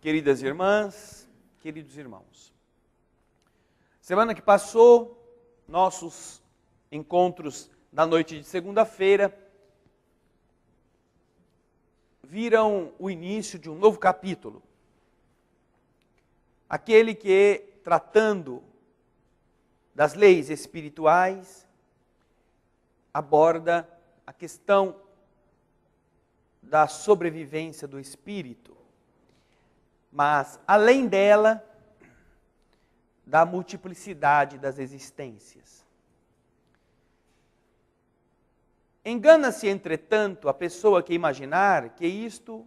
Queridas irmãs, queridos irmãos, semana que passou, nossos encontros da noite de segunda-feira viram o início de um novo capítulo. Aquele que, tratando das leis espirituais, aborda a questão da sobrevivência do espírito. Mas, além dela, da multiplicidade das existências. Engana-se, entretanto, a pessoa que imaginar que isto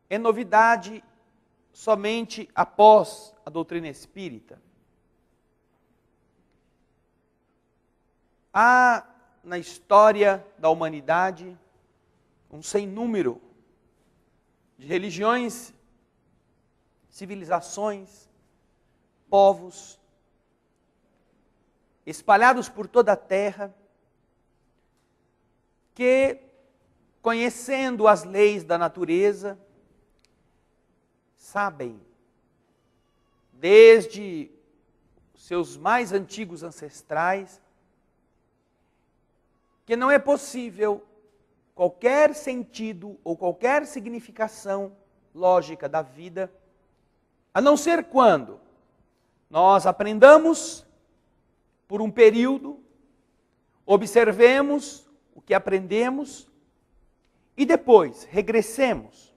é novidade somente após a doutrina espírita. Há na história da humanidade um sem número de religiões, civilizações, povos, espalhados por toda a terra, que, conhecendo as leis da natureza, sabem, desde seus mais antigos ancestrais, que não é possível qualquer sentido ou qualquer significação lógica da vida, a não ser quando nós aprendamos por um período, observemos o que aprendemos e depois regressemos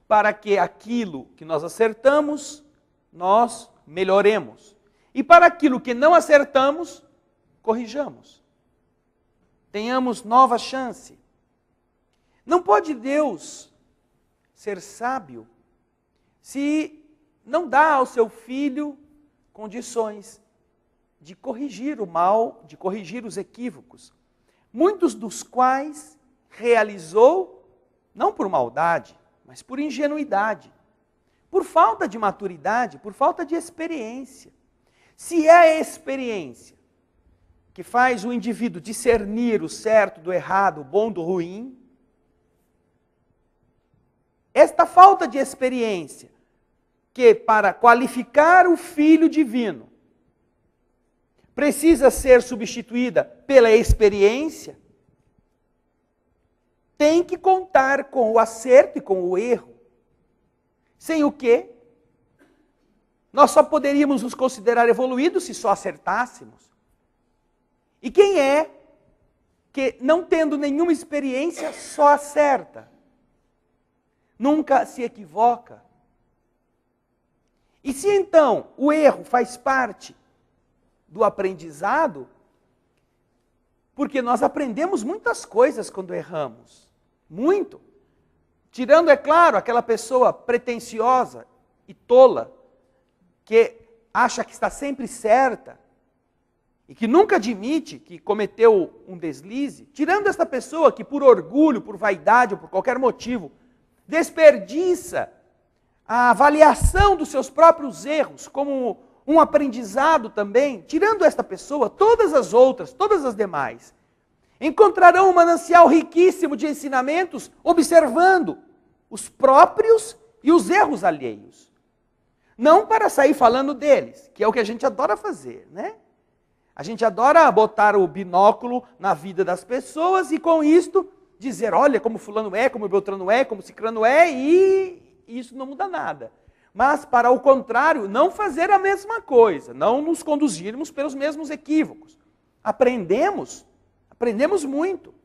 para que aquilo que nós acertamos, nós melhoremos. E para aquilo que não acertamos, corrijamos. Tenhamos nova chance. Não pode Deus ser sábio se não dá ao seu filho condições de corrigir o mal, de corrigir os equívocos, muitos dos quais realizou não por maldade, mas por ingenuidade, por falta de maturidade, por falta de experiência. Se é a experiência que faz o indivíduo discernir o certo do errado, o bom do ruim, esta falta de experiência, que para qualificar o Filho Divino, precisa ser substituída pela experiência, tem que contar com o acerto e com o erro. Sem o quê? Nós só poderíamos nos considerar evoluídos se só acertássemos. E quem é que, não tendo nenhuma experiência, só acerta? Nunca se equivoca. E se então o erro faz parte do aprendizado, porque nós aprendemos muitas coisas quando erramos, muito. Tirando, é claro, aquela pessoa pretensiosa e tola, que acha que está sempre certa, e que nunca admite que cometeu um deslize, tirando esta pessoa que por orgulho, por vaidade ou por qualquer motivo, desperdiça a avaliação dos seus próprios erros como um aprendizado também, tirando esta pessoa, todas as outras, todas as demais, encontrarão um manancial riquíssimo de ensinamentos, observando os próprios e os erros alheios. Não para sair falando deles, que é o que a gente adora fazer, né? A gente adora botar o binóculo na vida das pessoas e com isto dizer, olha como fulano é, como Beltrano é, como Cicrano é, e isso não muda nada. Mas, para o contrário, não fazer a mesma coisa, não nos conduzirmos pelos mesmos equívocos. Aprendemos muito.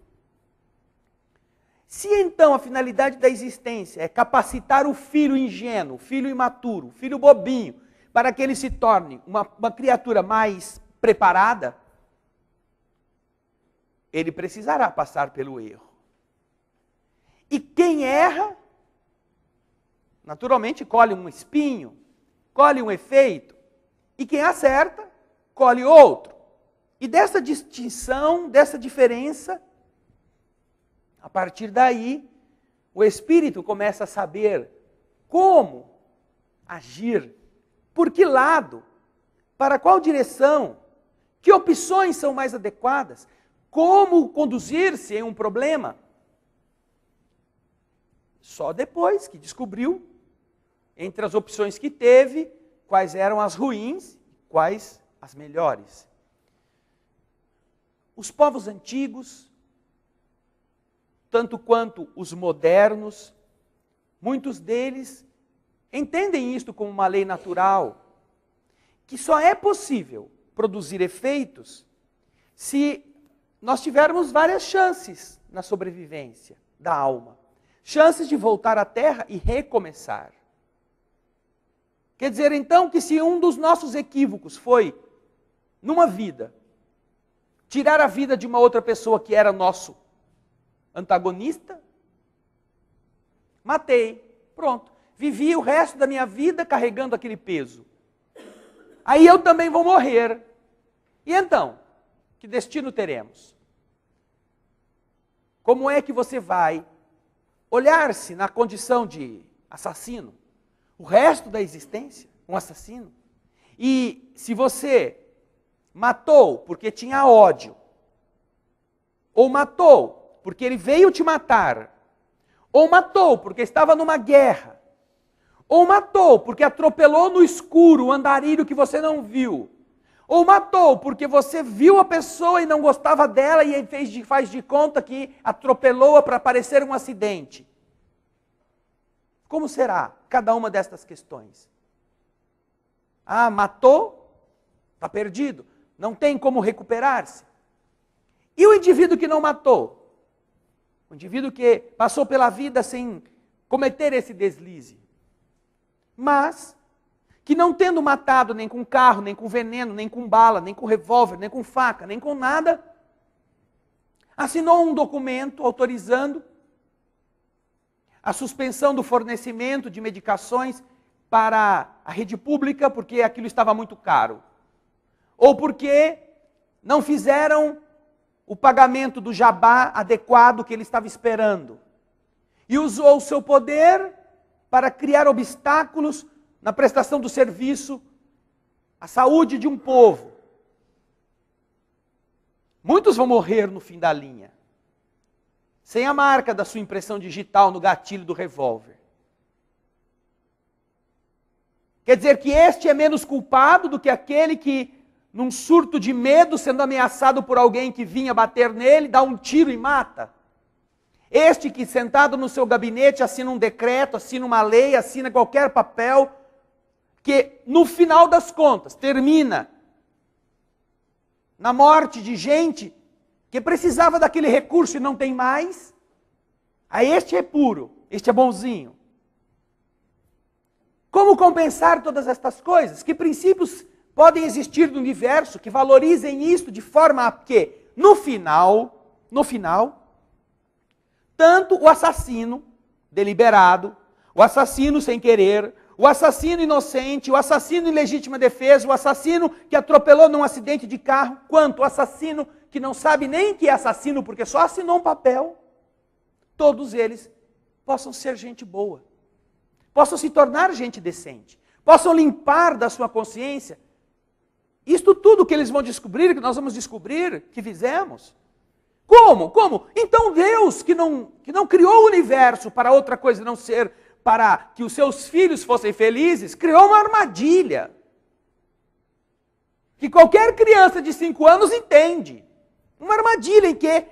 Se então a finalidade da existência é capacitar o filho ingênuo, o filho imaturo, o filho bobinho, para que ele se torne uma criatura mais preparada, ele precisará passar pelo erro. E quem erra, naturalmente colhe um espinho, colhe um efeito, e quem acerta, colhe outro. E dessa distinção, dessa diferença, a partir daí, o espírito começa a saber como agir, por que lado, para qual direção, que opções são mais adequadas, como conduzir-se em um problema. Só depois que descobriu, entre as opções que teve, quais eram as ruins, quais as melhores. Os povos antigos, tanto quanto os modernos, muitos deles entendem isto como uma lei natural, que só é possível produzir efeitos se nós tivermos várias chances na sobrevivência da alma. Chances de voltar à Terra e recomeçar. Quer dizer, então, que se um dos nossos equívocos foi, numa vida, tirar a vida de uma outra pessoa que era nosso antagonista, matei, pronto. Vivi o resto da minha vida carregando aquele peso. Aí eu também vou morrer. E então, que destino teremos? Como é que você vai olhar-se na condição de assassino, o resto da existência, um assassino? E se você matou porque tinha ódio, ou matou porque ele veio te matar, ou matou porque estava numa guerra, ou matou porque atropelou no escuro o andarilho que você não viu, ou matou porque você viu a pessoa e não gostava dela e faz de conta que atropelou-a para parecer um acidente. Como será cada uma destas questões? Ah, matou? Está perdido. Não tem como recuperar-se. E o indivíduo que não matou? O indivíduo que passou pela vida sem cometer esse deslize. Mas que não tendo matado nem com carro, nem com veneno, nem com bala, nem com revólver, nem com faca, nem com nada, assinou um documento autorizando a suspensão do fornecimento de medicações para a rede pública, porque aquilo estava muito caro. Ou porque não fizeram o pagamento do jabá adequado que ele estava esperando. E usou o seu poder para criar obstáculos na prestação do serviço à saúde de um povo. Muitos vão morrer no fim da linha, sem a marca da sua impressão digital no gatilho do revólver. Quer dizer que este é menos culpado do que aquele que, num surto de medo, sendo ameaçado por alguém que vinha bater nele, dá um tiro e mata. Este que, sentado no seu gabinete, assina um decreto, assina uma lei, assina qualquer papel, que, no final das contas, termina na morte de gente que precisava daquele recurso e não tem mais. Aí este é puro, este é bonzinho. Como compensar todas estas coisas? Que princípios podem existir no universo que valorizem isto de forma a que, no final, tanto o assassino deliberado, o assassino sem querer, o assassino inocente, o assassino em legítima defesa, o assassino que atropelou num acidente de carro, quanto o assassino que não sabe nem que é assassino porque só assinou um papel, todos eles possam ser gente boa, possam se tornar gente decente, possam limpar da sua consciência isto tudo que eles vão descobrir, que nós vamos descobrir, que fizemos. Como? Como? Então Deus, que não criou o universo para outra coisa não ser para que os seus filhos fossem felizes, criou uma armadilha. Que qualquer criança de 5 anos entende. Uma armadilha em que,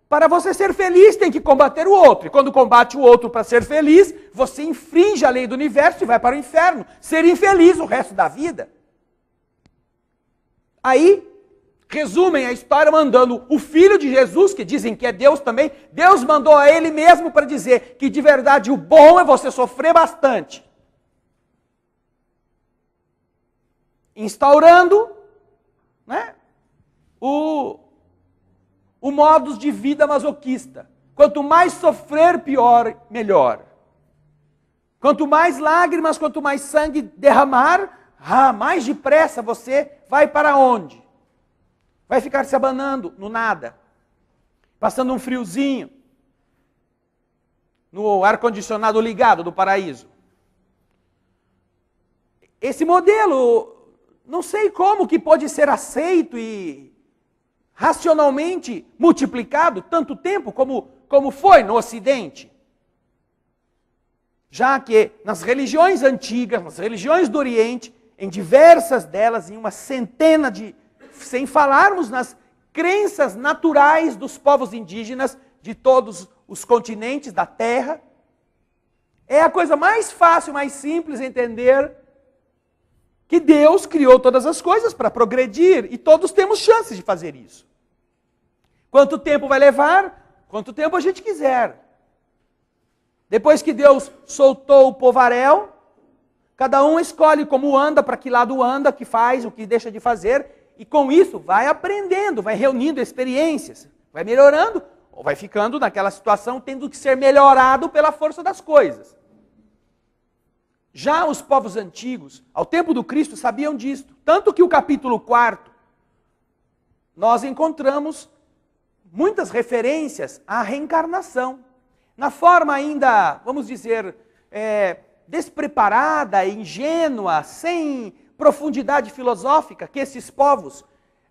para você ser feliz, tem que combater o outro. E quando combate o outro para ser feliz, você infringe a lei do universo e vai para o inferno. Ser infeliz o resto da vida. Aí, resumem a história mandando o Filho de Jesus, que dizem que é Deus também, Deus mandou a Ele mesmo para dizer que de verdade o bom é você sofrer bastante. Instaurando, né, o modus de vida masoquista. Quanto mais sofrer, pior, melhor. Quanto mais lágrimas, quanto mais sangue derramar, mais depressa você vai para onde? Vai ficar se abanando no nada, passando um friozinho, no ar-condicionado ligado do paraíso. Esse modelo, não sei como que pode ser aceito e racionalmente multiplicado tanto tempo como foi no Ocidente. Já que nas religiões antigas, nas religiões do Oriente, em diversas delas, em uma centena de, sem falarmos nas crenças naturais dos povos indígenas de todos os continentes da Terra, é a coisa mais fácil, mais simples entender que Deus criou todas as coisas para progredir e todos temos chances de fazer isso. Quanto tempo vai levar? Quanto tempo a gente quiser. Depois que Deus soltou o povaréu, cada um escolhe como anda, para que lado anda, o que faz, o que deixa de fazer, e com isso vai aprendendo, vai reunindo experiências, vai melhorando, ou vai ficando naquela situação tendo que ser melhorado pela força das coisas. Já os povos antigos, ao tempo do Cristo, sabiam disto. Tanto que o capítulo 4, nós encontramos muitas referências à reencarnação. Na forma ainda, vamos dizer, despreparada, ingênua, sem profundidade filosófica que esses povos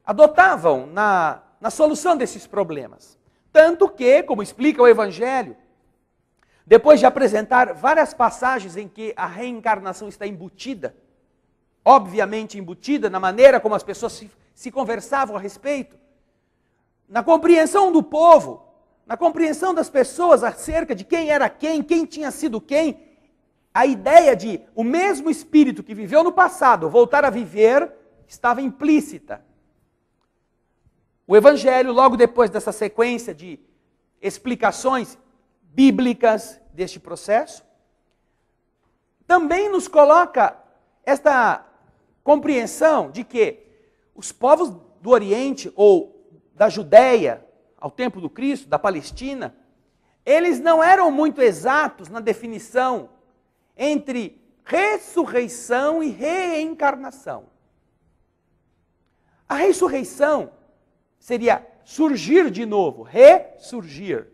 adotavam na solução desses problemas. Tanto que, como explica o Evangelho, depois de apresentar várias passagens em que a reencarnação está embutida, obviamente embutida na maneira como as pessoas se conversavam a respeito, na compreensão do povo, na compreensão das pessoas acerca de quem era quem tinha sido quem, a ideia de o mesmo espírito que viveu no passado voltar a viver estava implícita. O Evangelho, logo depois dessa sequência de explicações bíblicas deste processo, também nos coloca esta compreensão de que os povos do Oriente ou da Judéia, ao tempo do Cristo, da Palestina, eles não eram muito exatos na definição entre ressurreição e reencarnação. A ressurreição seria surgir de novo, ressurgir.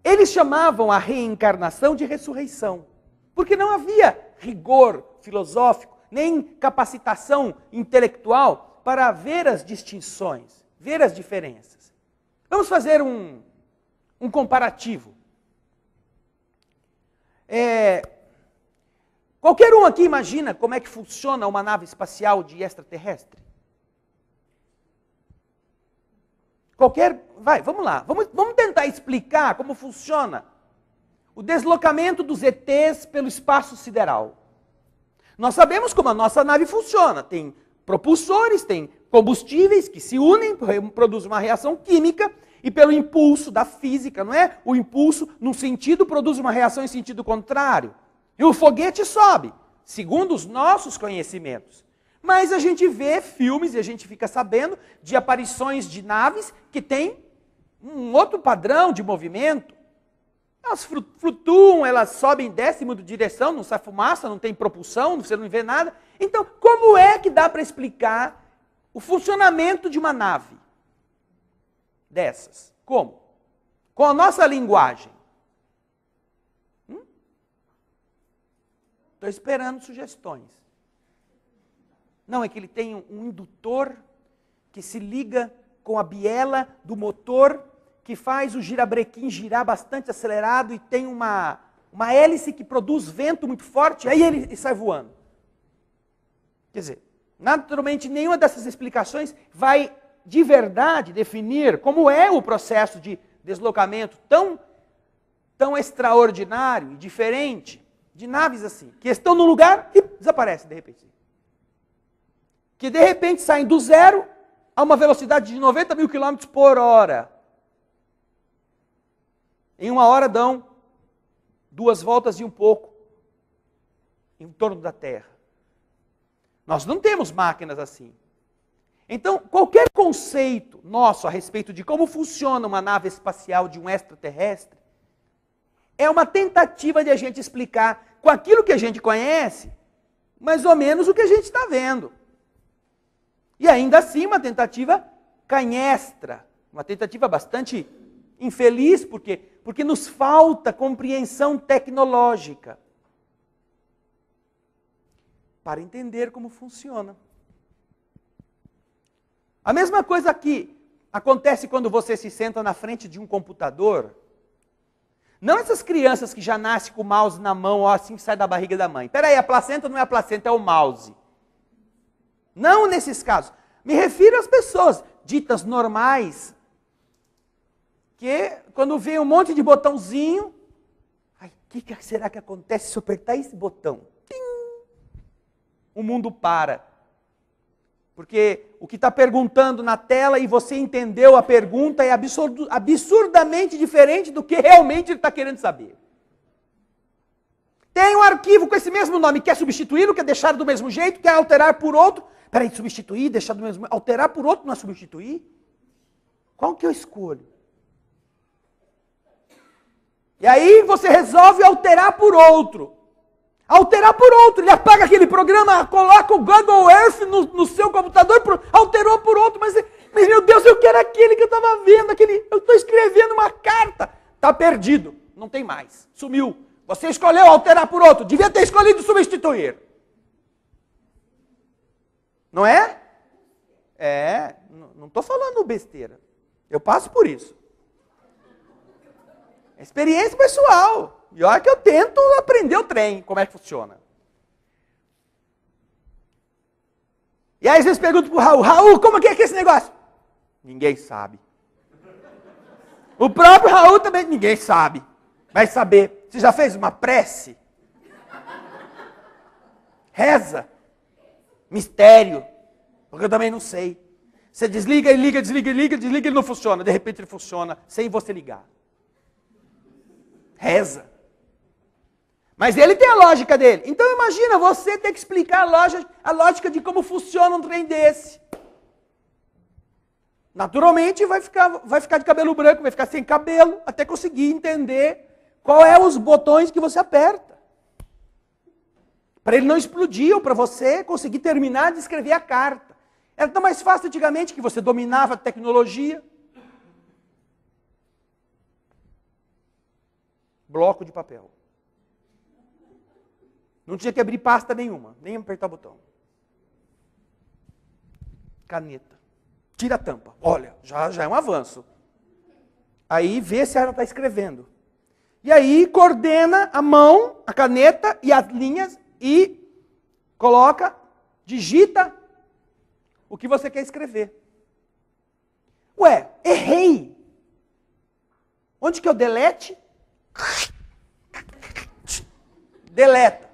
Eles chamavam a reencarnação de ressurreição, porque não havia rigor filosófico, nem capacitação intelectual para ver as distinções, ver as diferenças. Vamos fazer um comparativo. Qualquer um aqui imagina como é que funciona uma nave espacial de extraterrestre? Vamos lá, vamos tentar explicar como funciona o deslocamento dos ETs pelo espaço sideral. Nós sabemos como a nossa nave funciona, tem propulsores, tem combustíveis que se unem, produzem uma reação química, e pelo impulso da física, não é? O impulso, num sentido, produz uma reação em sentido contrário. E o foguete sobe, segundo os nossos conhecimentos. Mas a gente vê filmes e a gente fica sabendo de aparições de naves que têm um outro padrão de movimento. Elas flutuam, elas sobem em décimo de direção, não sai fumaça, não tem propulsão, você não vê nada. Então, como é que dá para explicar o funcionamento de uma nave dessas? Como? Com a nossa linguagem. Estou esperando sugestões. Não, é que ele tem um indutor que se liga com a biela do motor, que faz o girabrequim girar bastante acelerado e tem uma hélice que produz vento muito forte, aí ele sai voando. Quer dizer, naturalmente nenhuma dessas explicações vai de verdade definir como é o processo de deslocamento tão extraordinário e diferente de naves assim, que estão no lugar e desaparecem de repente. Que de repente saem do zero a uma velocidade de 90 mil quilômetros por hora. Em uma hora dão 2 voltas e um pouco em torno da Terra. Nós não temos máquinas assim. Então, qualquer conceito nosso a respeito de como funciona uma nave espacial de um extraterrestre é uma tentativa de a gente explicar com aquilo que a gente conhece, mais ou menos o que a gente está vendo. E ainda assim uma tentativa canhestra, uma tentativa bastante infeliz, porque nos falta compreensão tecnológica para entender como funciona. A mesma coisa que acontece quando você se senta na frente de um computador. Não essas crianças que já nascem com o mouse na mão, ó, assim que sai da barriga da mãe. Peraí, a placenta não é a placenta, é o mouse. Não nesses casos. Me refiro às pessoas ditas normais, que quando vê um monte de botãozinho, o que será que acontece se eu apertar esse botão? Tim! O mundo para. Porque o que está perguntando na tela e você entendeu a pergunta é absurdamente diferente do que realmente ele está querendo saber. Tem um arquivo com esse mesmo nome, quer substituí-lo, quer deixar do mesmo jeito, quer alterar por outro. Peraí, substituir, deixar do mesmo... Alterar por outro não é substituir? Qual que eu escolho? E aí você resolve alterar por outro. Alterar por outro. Ele apaga aquele programa, coloca o Google Earth no seu computador, alterou por outro. Mas meu Deus, eu quero aquele que eu estava vendo, eu estou escrevendo uma carta. Está perdido, não tem mais, sumiu. Você escolheu alterar por outro, devia ter escolhido substituir. Não é? Não estou falando besteira. Eu passo por isso. É experiência pessoal. E olha que eu tento aprender o trem, como é que funciona. E aí às vezes pergunto pro Raul, como que é esse negócio? Ninguém sabe. O próprio Raul também, ninguém sabe. Vai saber. Você já fez uma prece? Reza. Mistério. Porque eu também não sei. Você desliga e liga, desliga e liga, desliga e ele não funciona. De repente ele funciona, sem você ligar. Reza. Mas ele tem a lógica dele. Então imagina você ter que explicar a lógica de como funciona um trem desse. Naturalmente vai ficar de cabelo branco, vai ficar sem cabelo, até conseguir entender qual é os botões que você aperta. Para ele não explodir ou para você conseguir terminar de escrever a carta. Era tão mais fácil antigamente que você dominava a tecnologia. Bloco de papel. Não tinha que abrir pasta nenhuma, nem apertar o botão. Caneta. Tira a tampa. Olha, já é um avanço. Aí vê se ela está escrevendo. E aí coordena a mão, a caneta e as linhas e coloca, digita o que você quer escrever. Ué, errei. Onde que eu delete? Deleta.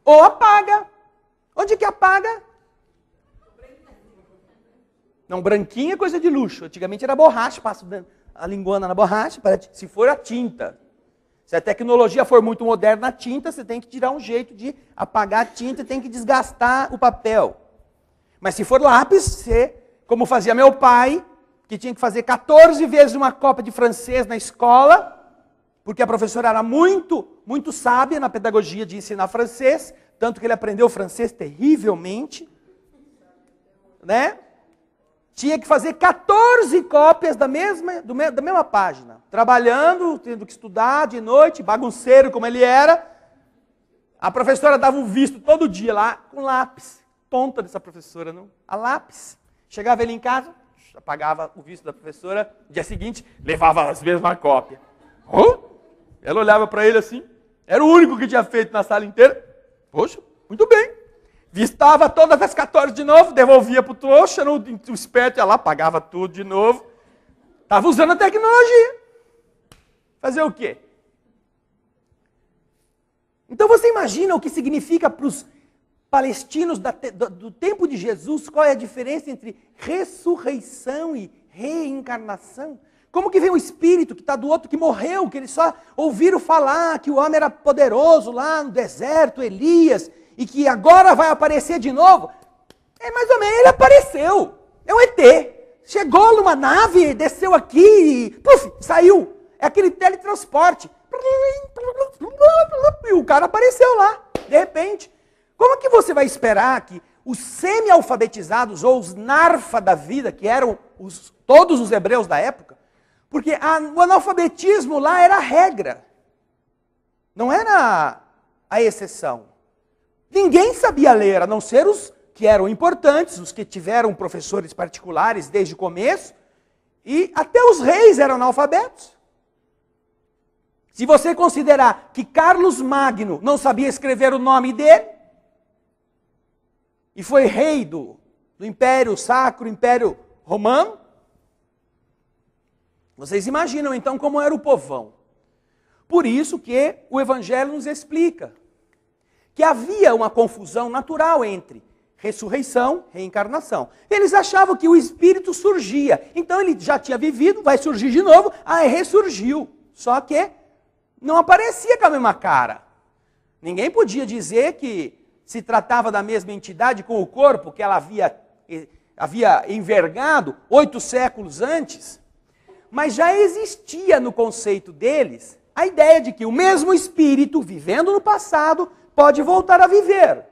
Ou apaga. Onde que apaga? Não, branquinho é coisa de luxo. Antigamente era borracha, passo a linguana na borracha, se for a tinta. Se a tecnologia for muito moderna, a tinta, você tem que tirar um jeito de apagar a tinta, tem que desgastar o papel. Mas se for lápis, você, como fazia meu pai, que tinha que fazer 14 vezes uma cópia de francês na escola, porque a professora era muito sábia na pedagogia de ensinar francês, tanto que ele aprendeu francês terrivelmente, né? Tinha que fazer 14 cópias da mesma página. Trabalhando, tendo que estudar de noite, bagunceiro como ele era. A professora dava um visto todo dia lá, com lápis. Tonta dessa professora, não? A lápis. Chegava ele em casa, apagava o visto da professora. No dia seguinte, levava as mesmas cópias. Ela olhava para ele assim. Era o único que tinha feito na sala inteira. Poxa, muito bem. Vistava todas as 14 de novo, devolvia para o trouxa, o esperto ia lá, pagava tudo de novo. Estava usando a tecnologia. Fazer o quê? Então você imagina o que significa para os palestinos do tempo de Jesus, qual é a diferença entre ressurreição e reencarnação? Como que vem o espírito que está do outro, que morreu, que eles só ouviram falar que o homem era poderoso lá no deserto, Elias, e que agora vai aparecer de novo? É mais ou menos, ele apareceu. É um ET. Chegou numa nave, desceu aqui e puf, saiu. É aquele teletransporte. E o cara apareceu lá, de repente. Como que você vai esperar que os semi-alfabetizados, ou os narfa da vida, que eram todos os hebreus da época, porque o analfabetismo lá era a regra, não era a exceção. Ninguém sabia ler, a não ser os que eram importantes, os que tiveram professores particulares desde o começo, E até os reis eram analfabetos. Se você considerar que Carlos Magno não sabia escrever o nome dele, e foi rei do Império Sacro, Império Romano, vocês imaginam então como era o povão. Por isso que o Evangelho nos explica que havia uma confusão natural entre ressurreição e reencarnação. Eles achavam que o espírito surgia, então ele já tinha vivido, vai surgir de novo, ressurgiu. Só que não aparecia com a mesma cara. Ninguém podia dizer que se tratava da mesma entidade com o corpo que ela havia envergado 8 séculos antes. Mas já existia no conceito deles a ideia de que o mesmo espírito, vivendo no passado, pode voltar a viver.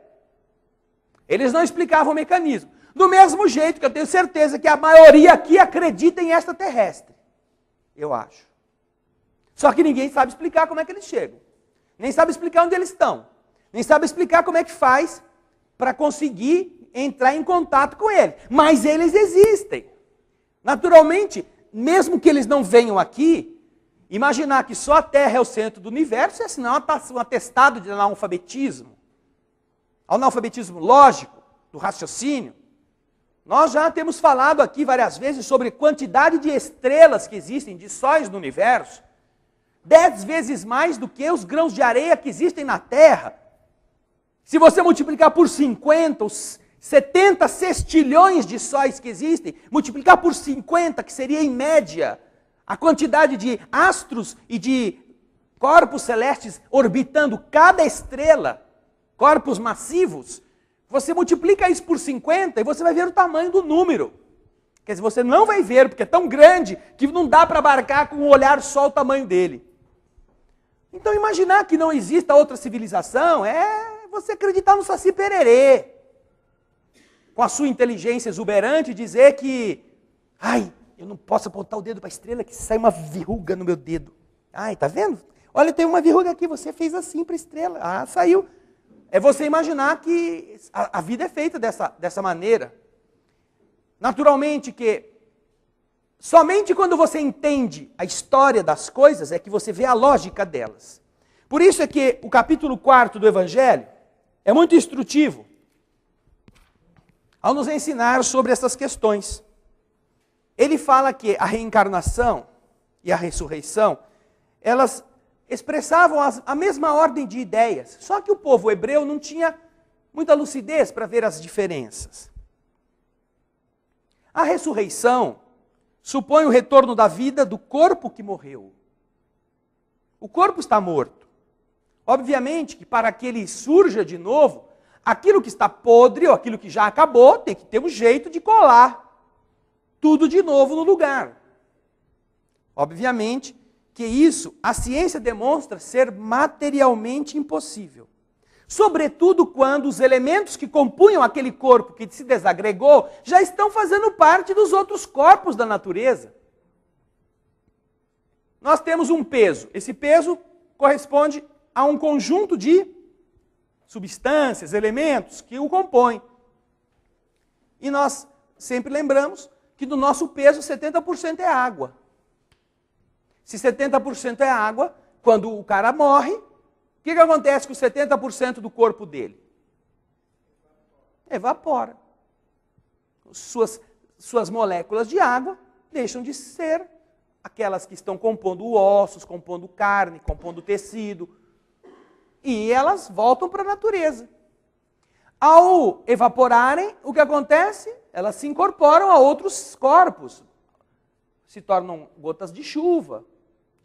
Eles não explicavam o mecanismo. Do mesmo jeito que eu tenho certeza que a maioria aqui acredita em extraterrestre. Eu acho. Só que ninguém sabe explicar como é que eles chegam. Nem sabe explicar onde eles estão. Nem sabe explicar como é que faz para conseguir entrar em contato com ele. Mas eles existem. Naturalmente, mesmo que eles não venham aqui, imaginar que só a Terra é o centro do universo é sinal um atestado de analfabetismo. Analfabetismo lógico, do raciocínio. Nós já temos falado aqui várias vezes sobre a quantidade de estrelas que existem, de sóis no universo. 10 vezes mais do que os grãos de areia que existem na Terra. Se você multiplicar por 50, os 70 sextilhões de sóis que existem, multiplicar por 50, que seria em média a quantidade de astros e de corpos celestes orbitando cada estrela, corpos massivos, você multiplica isso por 50 e você vai ver o tamanho do número. Quer dizer, você não vai ver, porque é tão grande que não dá para abarcar com um olhar só o tamanho dele. Então imaginar que não exista outra civilização é você acreditar no Saci Pererê. Com a sua inteligência exuberante, dizer que eu não posso apontar o dedo para a estrela que sai uma verruga no meu dedo. Tá vendo? Olha, tem uma verruga aqui, você fez assim para a estrela. Saiu. É você imaginar que a vida é feita dessa maneira. Naturalmente que somente quando você entende a história das coisas é que você vê a lógica delas. Por isso é que o capítulo 4 do Evangelho é muito instrutivo ao nos ensinar sobre essas questões. Ele fala que a reencarnação e a ressurreição, elas expressavam a mesma ordem de ideias, só que o povo hebreu não tinha muita lucidez para ver as diferenças. A ressurreição supõe o retorno da vida do corpo que morreu. O corpo está morto. Obviamente que para que ele surja de novo, aquilo que está podre ou aquilo que já acabou, tem que ter um jeito de colar tudo de novo no lugar. Obviamente que isso, a ciência demonstra ser materialmente impossível. Sobretudo quando os elementos que compunham aquele corpo que se desagregou já estão fazendo parte dos outros corpos da natureza. Nós temos um peso. Esse peso corresponde a um conjunto de substâncias, elementos que o compõem. E nós sempre lembramos que do nosso peso 70% é água. Se 70% é água, quando o cara morre, o que acontece com 70% do corpo dele? Evapora. Suas moléculas de água deixam de ser aquelas que estão compondo ossos, compondo carne, compondo tecido, e elas voltam para a natureza. Ao evaporarem, o que acontece? Elas se incorporam a outros corpos, se tornam gotas de chuva.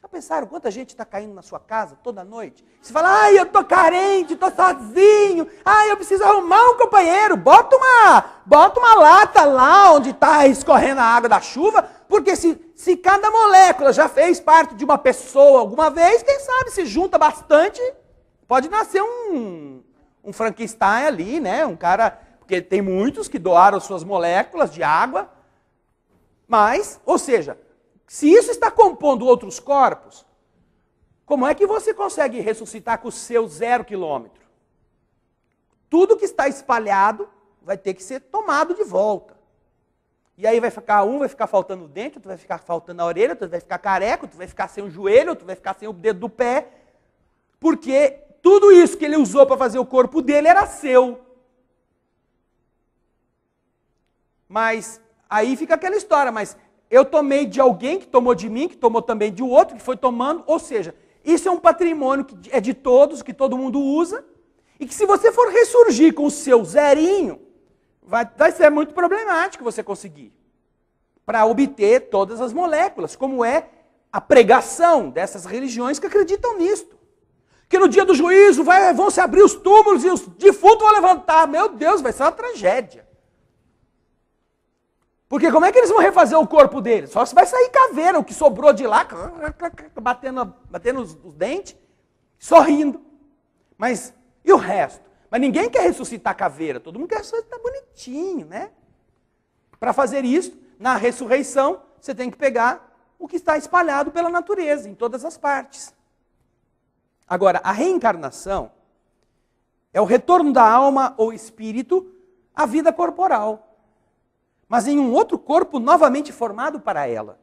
Já pensaram quanta gente está caindo na sua casa toda noite? Você fala, eu estou carente, estou sozinho, eu preciso arrumar um companheiro, bota uma lata lá onde está escorrendo a água da chuva, porque se cada molécula já fez parte de uma pessoa alguma vez, quem sabe se junta bastante, pode nascer um Frankenstein ali, né? Um cara, porque tem muitos que doaram suas moléculas de água, mas, ou seja, se isso está compondo outros corpos, como é que você consegue ressuscitar com o seu 0 quilômetro? Tudo que está espalhado vai ter que ser tomado de volta. E aí vai ficar faltando o dente, outro vai ficar faltando a orelha, outro vai ficar careca, outro vai ficar sem o joelho, outro vai ficar sem o dedo do pé. Porque tudo isso que ele usou para fazer o corpo dele era seu. Mas aí fica aquela história, mas eu tomei de alguém, que tomou de mim, que tomou também de outro, que foi tomando, ou seja, isso é um patrimônio que é de todos, que todo mundo usa, e que se você for ressurgir com o seu zerinho, vai ser muito problemático você conseguir, para obter todas as moléculas, como é a pregação dessas religiões que acreditam nisto. Que no dia do juízo vão se abrir os túmulos e os defuntos vão levantar. Meu Deus, vai ser uma tragédia. Porque como é que eles vão refazer o corpo deles? Só se vai sair caveira, o que sobrou de lá, batendo os dentes, sorrindo. Mas e o resto? Mas ninguém quer ressuscitar caveira, todo mundo quer ressuscitar bonitinho, né? Para fazer isso, na ressurreição, você tem que pegar o que está espalhado pela natureza, em todas as partes. Agora, a reencarnação é o retorno da alma ou espírito à vida corporal, mas em um outro corpo novamente formado para ela,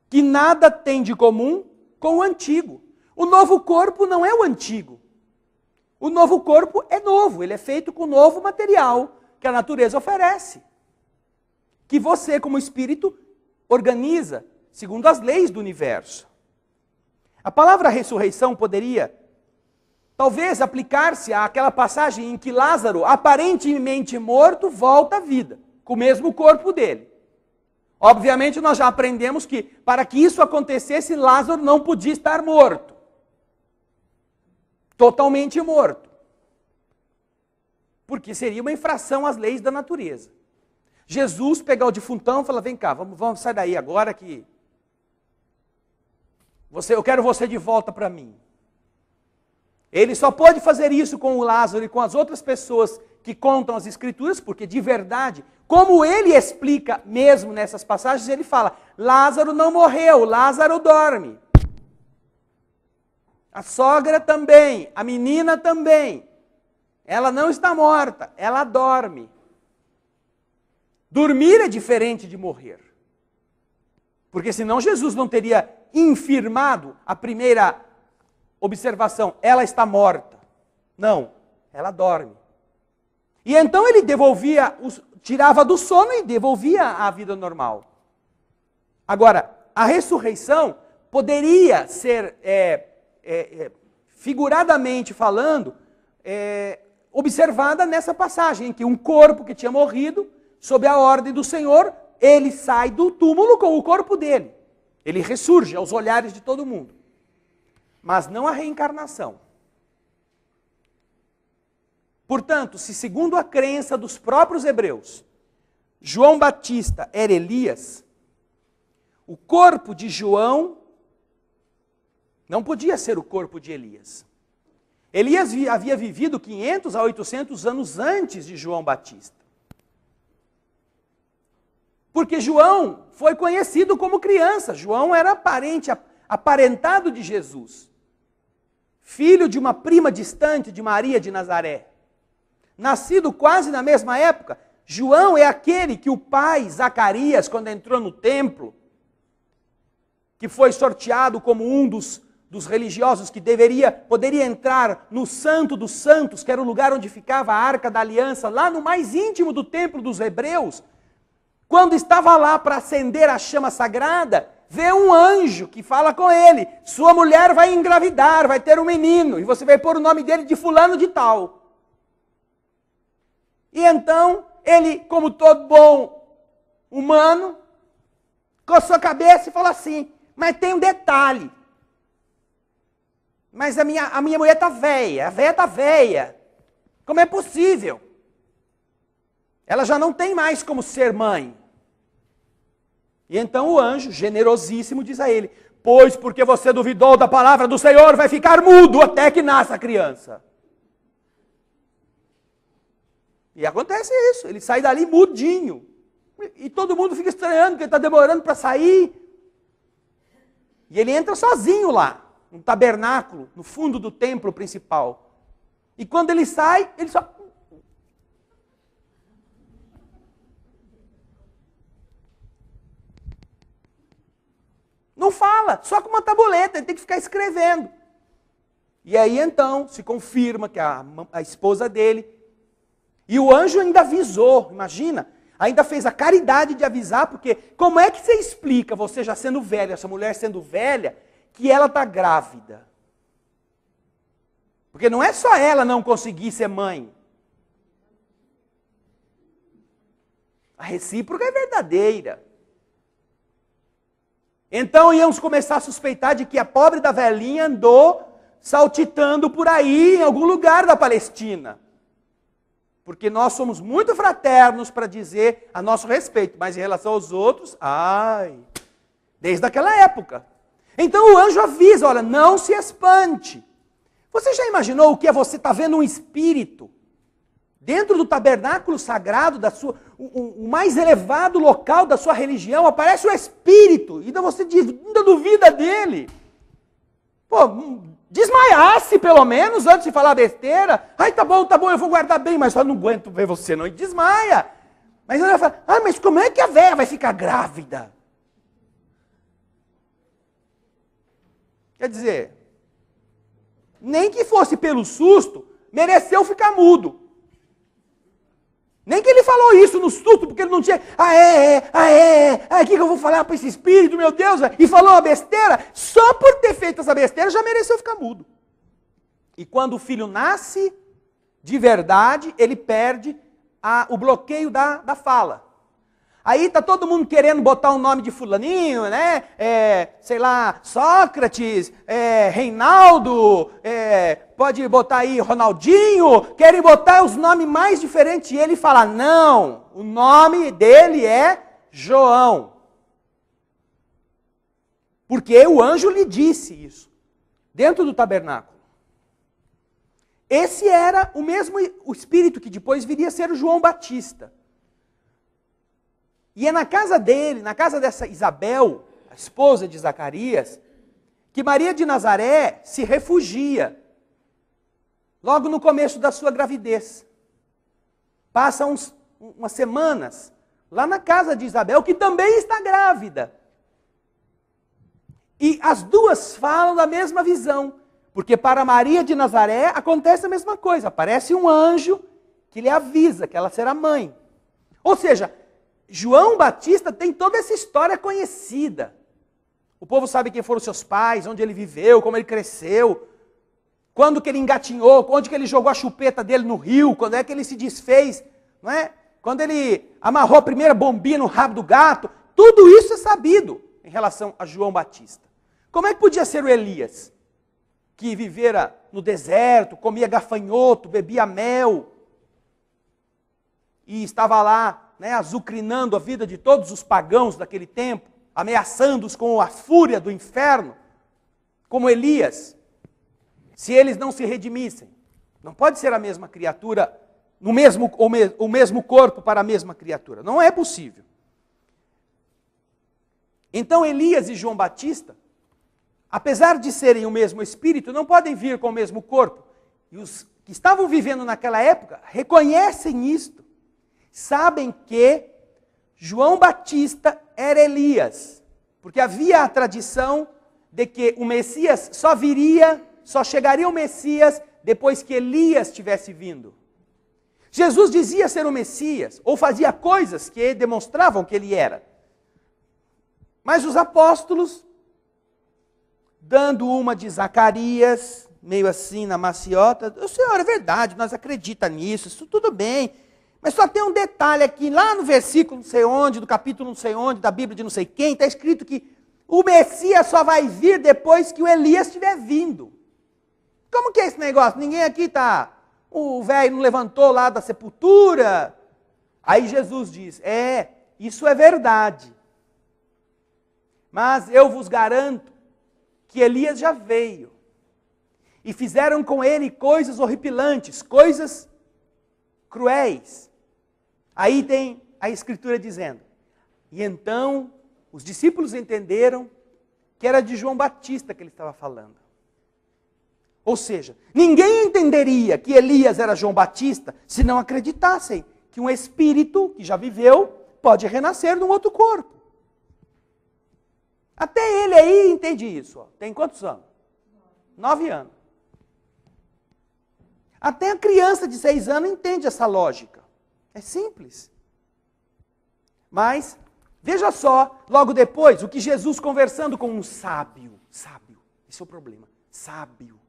que nada tem de comum com o antigo. O novo corpo não é o antigo. O novo corpo é novo, ele é feito com novo material que a natureza oferece, que você, como espírito, organiza segundo as leis do universo. A palavra ressurreição poderia, talvez, aplicar-se àquela passagem em que Lázaro, aparentemente morto, volta à vida, com o mesmo corpo dele. Obviamente, nós já aprendemos que, para que isso acontecesse, Lázaro não podia estar morto. Totalmente morto. Porque seria uma infração às leis da natureza. Jesus pegar o defuntão e falar, vem cá, vamos sair daí agora que... eu quero você de volta para mim. Ele só pode fazer isso com o Lázaro e com as outras pessoas que contam as Escrituras, porque de verdade, como ele explica mesmo nessas passagens, ele fala, Lázaro não morreu, Lázaro dorme. A sogra também, a menina também. Ela não está morta, ela dorme. Dormir é diferente de morrer. Porque senão Jesus não teria infirmado a primeira observação, ela está morta. Não, ela dorme. E então ele tirava do sono e devolvia à vida normal. Agora, a ressurreição poderia ser, figuradamente falando, observada nessa passagem, em que um corpo que tinha morrido, sob a ordem do Senhor, ele sai do túmulo com o corpo dele. Ele ressurge aos olhares de todo mundo. Mas não a reencarnação. Portanto, se segundo a crença dos próprios hebreus, João Batista era Elias, o corpo de João não podia ser o corpo de Elias. Elias havia vivido 500 a 800 anos antes de João Batista. Porque João foi conhecido como criança. João era aparentado de Jesus. Filho de uma prima distante de Maria de Nazaré. Nascido quase na mesma época. João é aquele que o pai, Zacarias, quando entrou no templo, que foi sorteado como um dos religiosos que poderia entrar no Santo dos Santos, que era o lugar onde ficava a Arca da Aliança, lá no mais íntimo do templo dos hebreus. Quando estava lá para acender a chama sagrada, vê um anjo que fala com ele, sua mulher vai engravidar, vai ter um menino, e você vai pôr o nome dele de fulano de tal. E então, ele, como todo bom humano, coçou a cabeça e falou assim, mas tem um detalhe. Mas a minha mulher está velha, a velha está velha. Como é possível? Ela já não tem mais como ser mãe. E então o anjo, generosíssimo, diz a ele, pois porque você duvidou da palavra do Senhor, vai ficar mudo até que nasça a criança. E acontece isso, ele sai dali mudinho. E todo mundo fica estranhando, porque ele está demorando para sair. E ele entra sozinho lá, no tabernáculo, no fundo do templo principal. E quando ele sai, ele só... não fala, só com uma tabuleta, ele tem que ficar escrevendo. E aí então se confirma que a esposa dele, e o anjo ainda avisou, imagina, ainda fez a caridade de avisar, porque como é que você explica, você já sendo velha, essa mulher sendo velha, que ela está grávida? Porque não é só ela não conseguir ser mãe. A recíproca é verdadeira. Então íamos começar a suspeitar de que a pobre da velhinha andou saltitando por aí em algum lugar da Palestina. Porque nós somos muito fraternos para dizer a nosso respeito, mas em relação aos outros, desde aquela época. Então o anjo avisa, olha, não se espante. Você já imaginou o que é você estar vendo um espírito dentro do tabernáculo sagrado, o mais elevado local da sua religião, aparece um espírito, e ainda você ainda duvida dele. Pô, desmaiasse pelo menos antes de falar besteira. Ai, tá bom, eu vou guardar bem, mas só não aguento ver você não. E desmaia. Mas ela fala, mas como é que a velha vai ficar grávida? Quer dizer, nem que fosse pelo susto, mereceu ficar mudo. Nem que ele falou isso no susto, porque ele não tinha, o que eu vou falar para esse espírito, meu Deus, e falou uma besteira, só por ter feito essa besteira já mereceu ficar mudo. E quando o filho nasce, de verdade, ele perde o bloqueio da fala. Aí está todo mundo querendo botar o nome de fulaninho, né? Sei lá, Sócrates, Reinaldo, pode botar aí Ronaldinho, querem botar os nomes mais diferentes. E ele fala, não, o nome dele é João. Porque o anjo lhe disse isso, dentro do tabernáculo. Esse era o espírito que depois viria a ser o João Batista. E é na casa dele, na casa dessa Isabel, a esposa de Zacarias, que Maria de Nazaré se refugia, logo no começo da sua gravidez. Passa umas semanas lá na casa de Isabel, que também está grávida. E as duas falam da mesma visão, porque para Maria de Nazaré acontece a mesma coisa, aparece um anjo que lhe avisa que ela será mãe. Ou seja, João Batista tem toda essa história conhecida. O povo sabe quem foram seus pais, onde ele viveu, como ele cresceu, quando que ele engatinhou, onde que ele jogou a chupeta dele no rio, quando é que ele se desfez, não é? Quando ele amarrou a primeira bombinha no rabo do gato. Tudo isso é sabido em relação a João Batista. Como é que podia ser o Elias, que vivera no deserto, comia gafanhoto, bebia mel, e estava lá, azucrinando a vida de todos os pagãos daquele tempo, ameaçando-os com a fúria do inferno, como Elias, se eles não se redimissem? Não pode ser a mesma criatura, o mesmo corpo para a mesma criatura. Não é possível. Então Elias e João Batista, apesar de serem o mesmo espírito, não podem vir com o mesmo corpo. E os que estavam vivendo naquela época reconhecem isto. Sabem que João Batista era Elias, porque havia a tradição de que o Messias só chegaria o Messias depois que Elias tivesse vindo. Jesus dizia ser o Messias, ou fazia coisas que demonstravam que ele era. Mas os apóstolos, dando uma de Zacarias, meio assim na maciota, o Senhor, é verdade, nós acreditamos nisso, isso tudo bem. Mas só tem um detalhe aqui, lá no versículo não sei onde, do capítulo não sei onde, da Bíblia de não sei quem, está escrito que o Messias só vai vir depois que o Elias estiver vindo. Como que é esse negócio? Ninguém aqui está, o velho não levantou lá da sepultura. Aí Jesus diz, isso é verdade. Mas eu vos garanto que Elias já veio. E fizeram com ele coisas horripilantes, coisas cruéis. Aí tem a Escritura dizendo, e então os discípulos entenderam que era de João Batista que ele estava falando. Ou seja, ninguém entenderia que Elias era João Batista se não acreditassem que um espírito que já viveu pode renascer num outro corpo. Até ele aí entende isso. Ó. Tem quantos anos? 9 anos. Até a criança de 6 anos entende essa lógica. É simples. Mas, veja só, logo depois, o que Jesus conversando com um sábio. Sábio, esse é o problema. Sábio.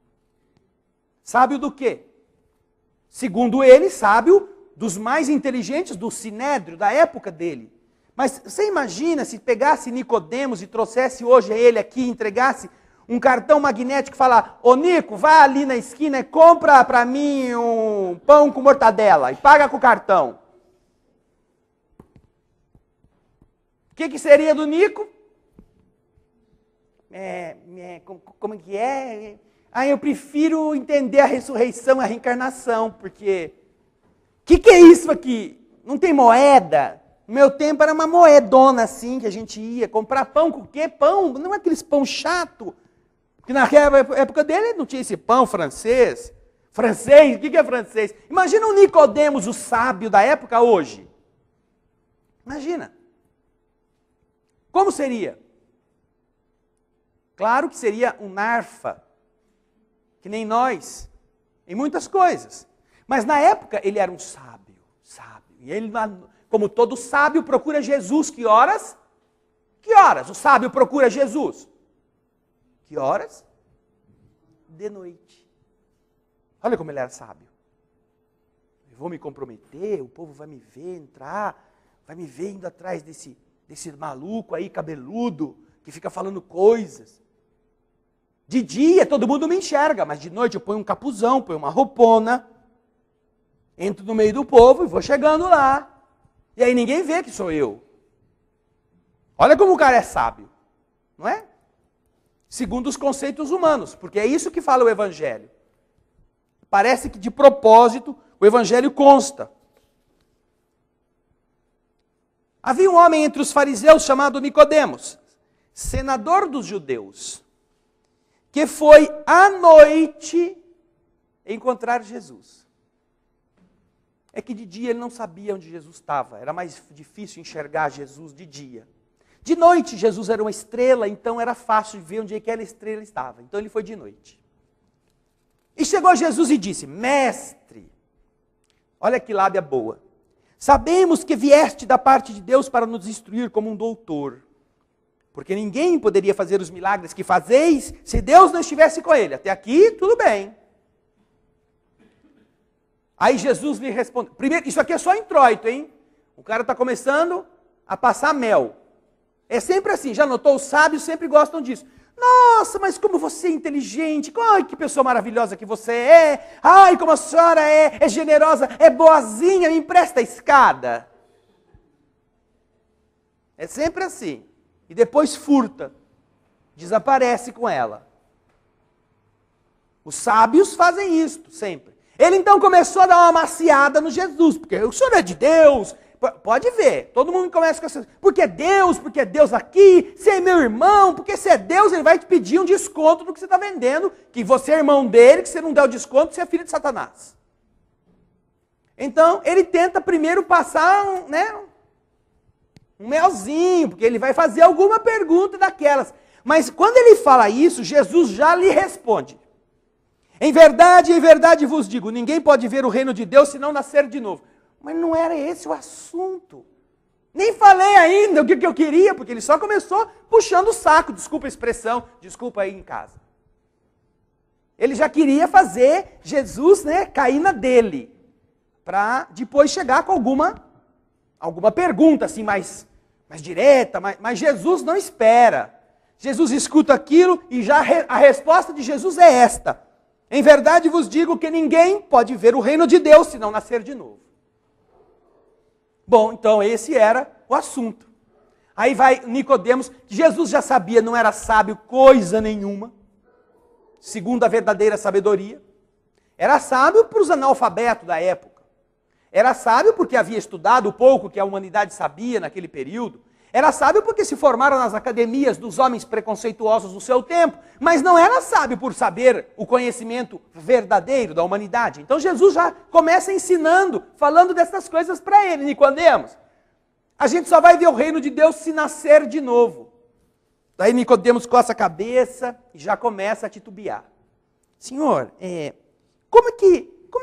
Sábio do quê? Segundo ele, sábio dos mais inteligentes do sinédrio, da época dele. Mas você imagina se pegasse Nicodemos e trouxesse hoje a ele aqui, entregasse um cartão magnético e falar: ô Nico, vai ali na esquina e compra para mim um pão com mortadela e paga com o cartão. O que seria do Nico? Como que é? Eu prefiro entender a ressurreição, a reencarnação, porque... O que é isso aqui? Não tem moeda? No meu tempo era uma moedona assim, que a gente ia comprar pão com o quê? Pão, não é aqueles pão chato. Porque naquela época dele não tinha esse pão francês. Francês, o que é francês? Imagina o Nicodemos, o sábio da época hoje. Imagina. Como seria? Claro que seria um narfa, que nem nós, em muitas coisas. Mas na época ele era um sábio, sábio. E ele, como todo sábio, procura Jesus. Que horas? Que horas o sábio procura Jesus? Que horas? De noite. Olha como ele era sábio. Eu vou me comprometer, o povo vai me ver entrar, vai me ver indo atrás desse maluco aí, cabeludo, que fica falando coisas. De dia todo mundo me enxerga, mas de noite eu ponho um capuzão, ponho uma roupona, entro no meio do povo e vou chegando lá. E aí ninguém vê que sou eu. Olha como o cara é sábio, não é? Segundo os conceitos humanos, porque é isso que fala o Evangelho. Parece que de propósito o Evangelho consta. Havia um homem entre os fariseus chamado Nicodemos, senador dos judeus, que foi à noite encontrar Jesus. É que de dia ele não sabia onde Jesus estava, era mais difícil enxergar Jesus de dia. De noite Jesus era uma estrela, então era fácil de ver onde aquela estrela estava. Então ele foi de noite. E chegou a Jesus e disse: Mestre, olha que lábia boa, sabemos que vieste da parte de Deus para nos instruir como um doutor. Porque ninguém poderia fazer os milagres que fazeis se Deus não estivesse com ele. Até aqui, tudo bem. Aí Jesus lhe respondeu. Primeiro, isso aqui é só introito, hein? O cara está começando a passar mel. É sempre assim, já notou? Os sábios sempre gostam disso. Nossa, mas como você é inteligente. Ai, que pessoa maravilhosa que você é. Ai, como a senhora é generosa, é boazinha, me empresta a escada. É sempre assim. E depois furta, desaparece com ela. Os sábios fazem isto sempre. Ele então começou a dar uma maciada no Jesus, porque o senhor é de Deus. Pode ver, todo mundo começa com essa... Porque é Deus aqui, você é meu irmão, porque se é Deus, ele vai te pedir um desconto do que você está vendendo, que você é irmão dele, que você não der o desconto, você é filho de Satanás. Então, ele tenta primeiro passar um melzinho, porque ele vai fazer alguma pergunta daquelas. Mas quando ele fala isso, Jesus já lhe responde. Em verdade vos digo, ninguém pode ver o reino de Deus se não nascer de novo. Mas não era esse o assunto. Nem falei ainda o que eu queria, porque ele só começou puxando o saco, desculpa a expressão, desculpa aí em casa. Ele já queria fazer Jesus cair na dele, para depois chegar com alguma pergunta assim mais direta, mas Jesus não espera. Jesus escuta aquilo e já a resposta de Jesus é esta. Em verdade vos digo que ninguém pode ver o reino de Deus se não nascer de novo. Bom, então esse era o assunto. Aí vai Nicodemos, que Jesus já sabia, não era sábio coisa nenhuma, segundo a verdadeira sabedoria. Era sábio para os analfabetos da época. Era sábio porque havia estudado o pouco que a humanidade sabia naquele período. Era sábio porque se formaram nas academias dos homens preconceituosos do seu tempo. Mas não era sábio por saber o conhecimento verdadeiro da humanidade. Então Jesus já começa ensinando, falando dessas coisas para ele. Nicodemos, a gente só vai ver o reino de Deus se nascer de novo. Daí Nicodemos coça a cabeça e já começa a titubear. Senhor, como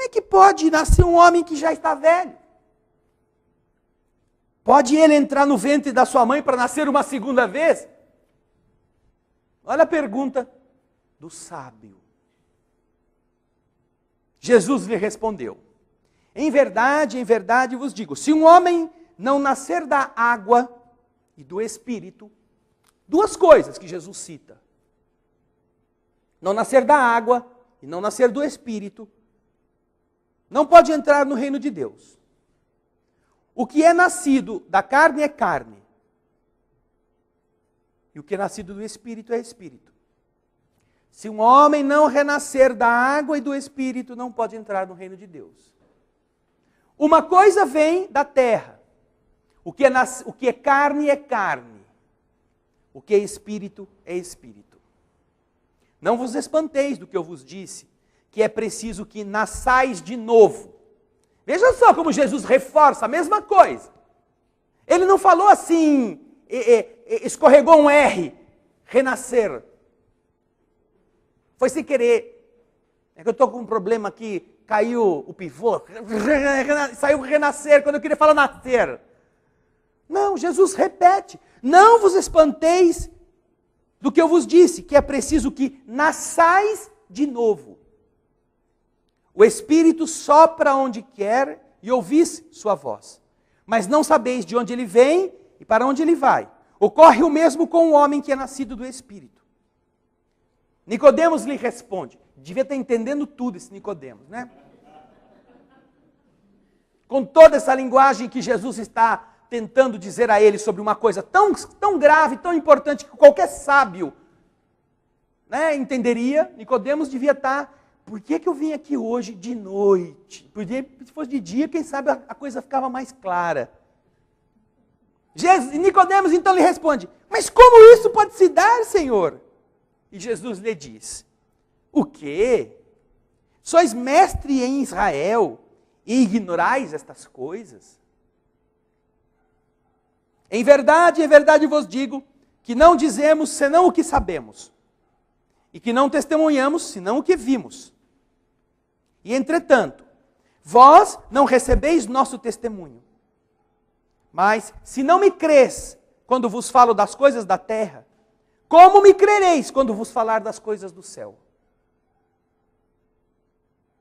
é que pode nascer um homem que já está velho? Pode ele entrar no ventre da sua mãe para nascer uma segunda vez? Olha a pergunta do sábio. Jesus lhe respondeu: em verdade vos digo, se um homem não nascer da água e do Espírito, duas coisas que Jesus cita: não nascer da água e não nascer do Espírito, não pode entrar no reino de Deus. O que é nascido da carne é carne, e o que é nascido do Espírito é Espírito. Se um homem não renascer da água e do Espírito, não pode entrar no reino de Deus. Uma coisa vem da terra, o que é carne é carne, o que é Espírito é Espírito. Não vos espanteis do que eu vos disse, que é preciso que nasçais de novo. Veja só como Jesus reforça a mesma coisa. Ele não falou assim, escorregou um R, renascer. Foi sem querer. É que eu estou com um problema aqui, caiu o pivô, saiu renascer, quando eu queria falar nascer. Não, Jesus repete, não vos espanteis do que eu vos disse, que é preciso que nasçais de novo. O Espírito sopra onde quer e ouvis sua voz, mas não sabeis de onde ele vem e para onde ele vai. Ocorre o mesmo com o homem que é nascido do Espírito. Nicodemos lhe responde, devia estar entendendo tudo esse Nicodemos, né? Com toda essa linguagem que Jesus está tentando dizer a ele sobre uma coisa tão grave, tão importante, que qualquer sábio, né, entenderia. Nicodemos devia estar, por que eu vim aqui hoje de noite? Porque se fosse de dia, quem sabe a coisa ficava mais clara. Nicodemos então lhe responde, mas como isso pode se dar, Senhor? E Jesus lhe diz, o quê? Sois mestre em Israel e ignorais estas coisas? Em verdade vos digo, que não dizemos senão o que sabemos, e que não testemunhamos senão o que vimos. E entretanto, vós não recebeis nosso testemunho. Mas se não me crês quando vos falo das coisas da terra, como me crereis quando vos falar das coisas do céu?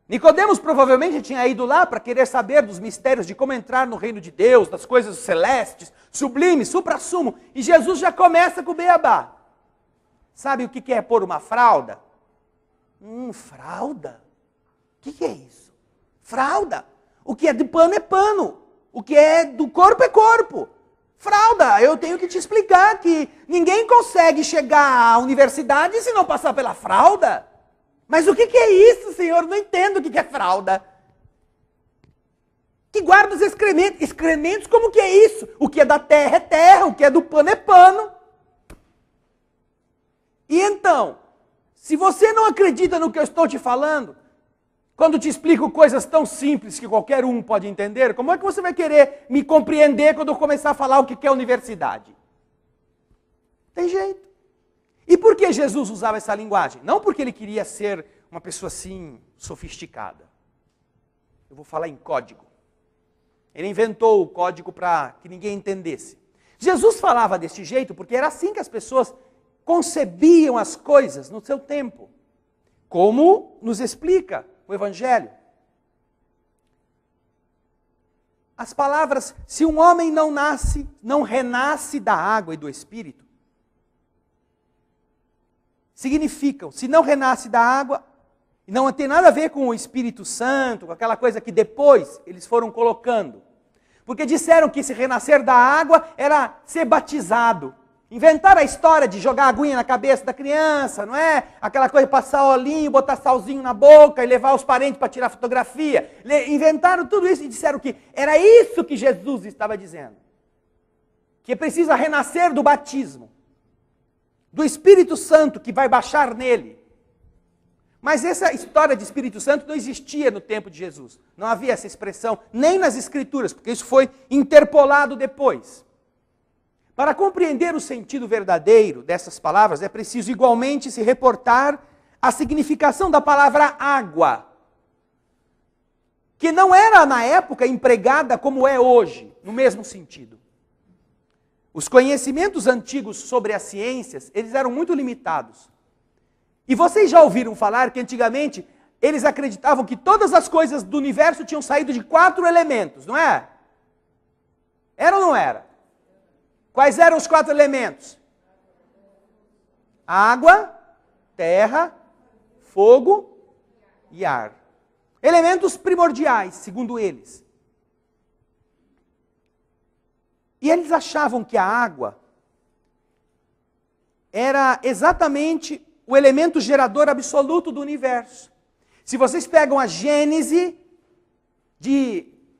Nicodemos provavelmente tinha ido lá para querer saber dos mistérios de como entrar no reino de Deus, das coisas celestes, sublimes, supra-sumo. E Jesus já começa com o beabá. Sabe o que é pôr uma fralda? Fralda? O que é isso? Fralda. O que é de pano é pano. O que é do corpo é corpo. Fralda, eu tenho que te explicar que ninguém consegue chegar à universidade se não passar pela fralda. Mas o que é isso, Senhor? Não entendo o que é fralda. Que guarda os excrementos. Excrementos, como que é isso? O que é da terra é terra, o que é do pano é pano. E então, se você não acredita no que eu estou te falando, quando te explico coisas tão simples que qualquer um pode entender, como é que você vai querer me compreender quando eu começar a falar o que é universidade? Tem jeito. E por que Jesus usava essa linguagem? Não porque ele queria ser uma pessoa assim, sofisticada. Eu vou falar em código. Ele inventou o código para que ninguém entendesse. Jesus falava desse jeito porque era assim que as pessoas concebiam as coisas no seu tempo. Como nos explica o Evangelho. As palavras, se um homem não renasce da água e do Espírito, significam, se não renasce da água, e não tem nada a ver com o Espírito Santo, com aquela coisa que depois eles foram colocando. Porque disseram que se renascer da água era ser batizado. Inventaram a história de jogar aguinha na cabeça da criança, não é? Aquela coisa de passar olhinho, botar salzinho na boca e levar os parentes para tirar fotografia. Inventaram tudo isso e disseram que era isso que Jesus estava dizendo. Que precisa renascer do batismo, do Espírito Santo que vai baixar nele. Mas essa história de Espírito Santo não existia no tempo de Jesus. Não havia essa expressão nem nas Escrituras, porque isso foi interpolado depois. Para compreender o sentido verdadeiro dessas palavras, é preciso igualmente se reportar à significação da palavra água, que não era na época empregada como é hoje, no mesmo sentido. Os conhecimentos antigos sobre as ciências, eles eram muito limitados. E vocês já ouviram falar que antigamente eles acreditavam que todas as coisas do universo tinham saído de 4 elementos, não é? Era ou não era? Quais eram os 4 elementos? Água, terra, fogo e ar. Elementos primordiais, segundo eles. E eles achavam que a água era exatamente o elemento gerador absoluto do universo. Se vocês pegam a Gênese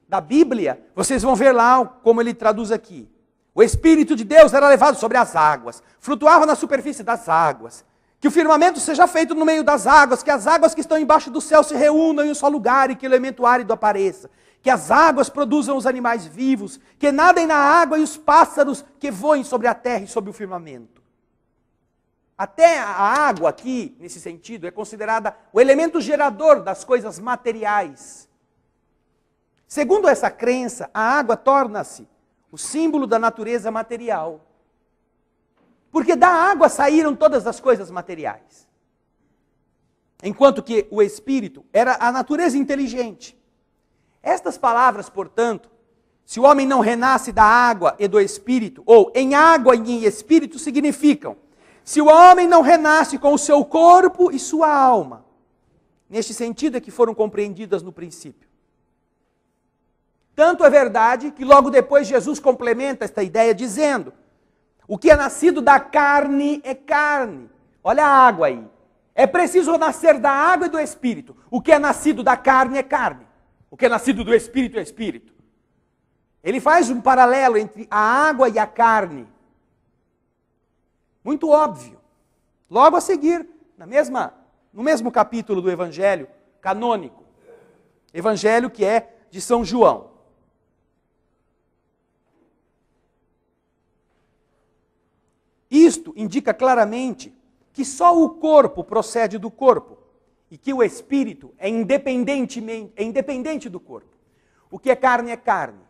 da Bíblia, vocês vão ver lá como ele traduz aqui. O Espírito de Deus era levado sobre as águas, flutuava na superfície das águas. Que o firmamento seja feito no meio das águas, que as águas que estão embaixo do céu se reúnam em um só lugar e que o elemento árido apareça. Que as águas produzam os animais vivos, que nadem na água e os pássaros que voem sobre a terra e sobre o firmamento. Até a água aqui, nesse sentido, é considerada o elemento gerador das coisas materiais. Segundo essa crença, a água torna-se o símbolo da natureza material. Porque da água saíram todas as coisas materiais. Enquanto que o Espírito era a natureza inteligente. Estas palavras, portanto, se o homem não renasce da água e do Espírito, ou em água e em Espírito, significam: se o homem não renasce com o seu corpo e sua alma. Neste sentido é que foram compreendidas no princípio. Tanto é verdade que logo depois Jesus complementa esta ideia dizendo: o que é nascido da carne é carne. Olha a água aí. É preciso nascer da água e do Espírito. O que é nascido da carne é carne. O que é nascido do Espírito é Espírito. Ele faz um paralelo entre a água e a carne. Muito óbvio. Logo a seguir, no mesmo capítulo do Evangelho canônico. Evangelho que é de São João. Isto indica claramente que só o corpo procede do corpo e que o espírito é independente do corpo. O que é carne é carne.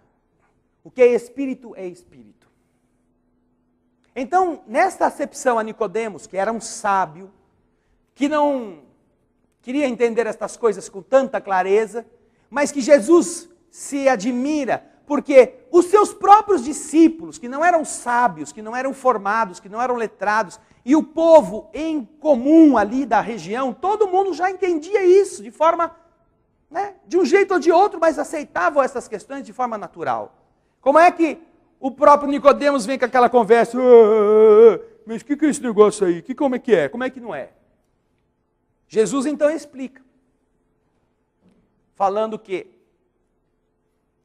O que é espírito é espírito. Então, nesta acepção a Nicodemos, que era um sábio, que não queria entender estas coisas com tanta clareza, mas que Jesus se admira porque os seus próprios discípulos, que não eram sábios, que não eram formados, que não eram letrados, e o povo em comum ali da região, todo mundo já entendia isso de forma, de um jeito ou de outro, mas aceitavam essas questões de forma natural. Como é que o próprio Nicodemos vem com aquela conversa? Mas o que é esse negócio aí? Como é que é? Como é que não é? Jesus então explica, falando que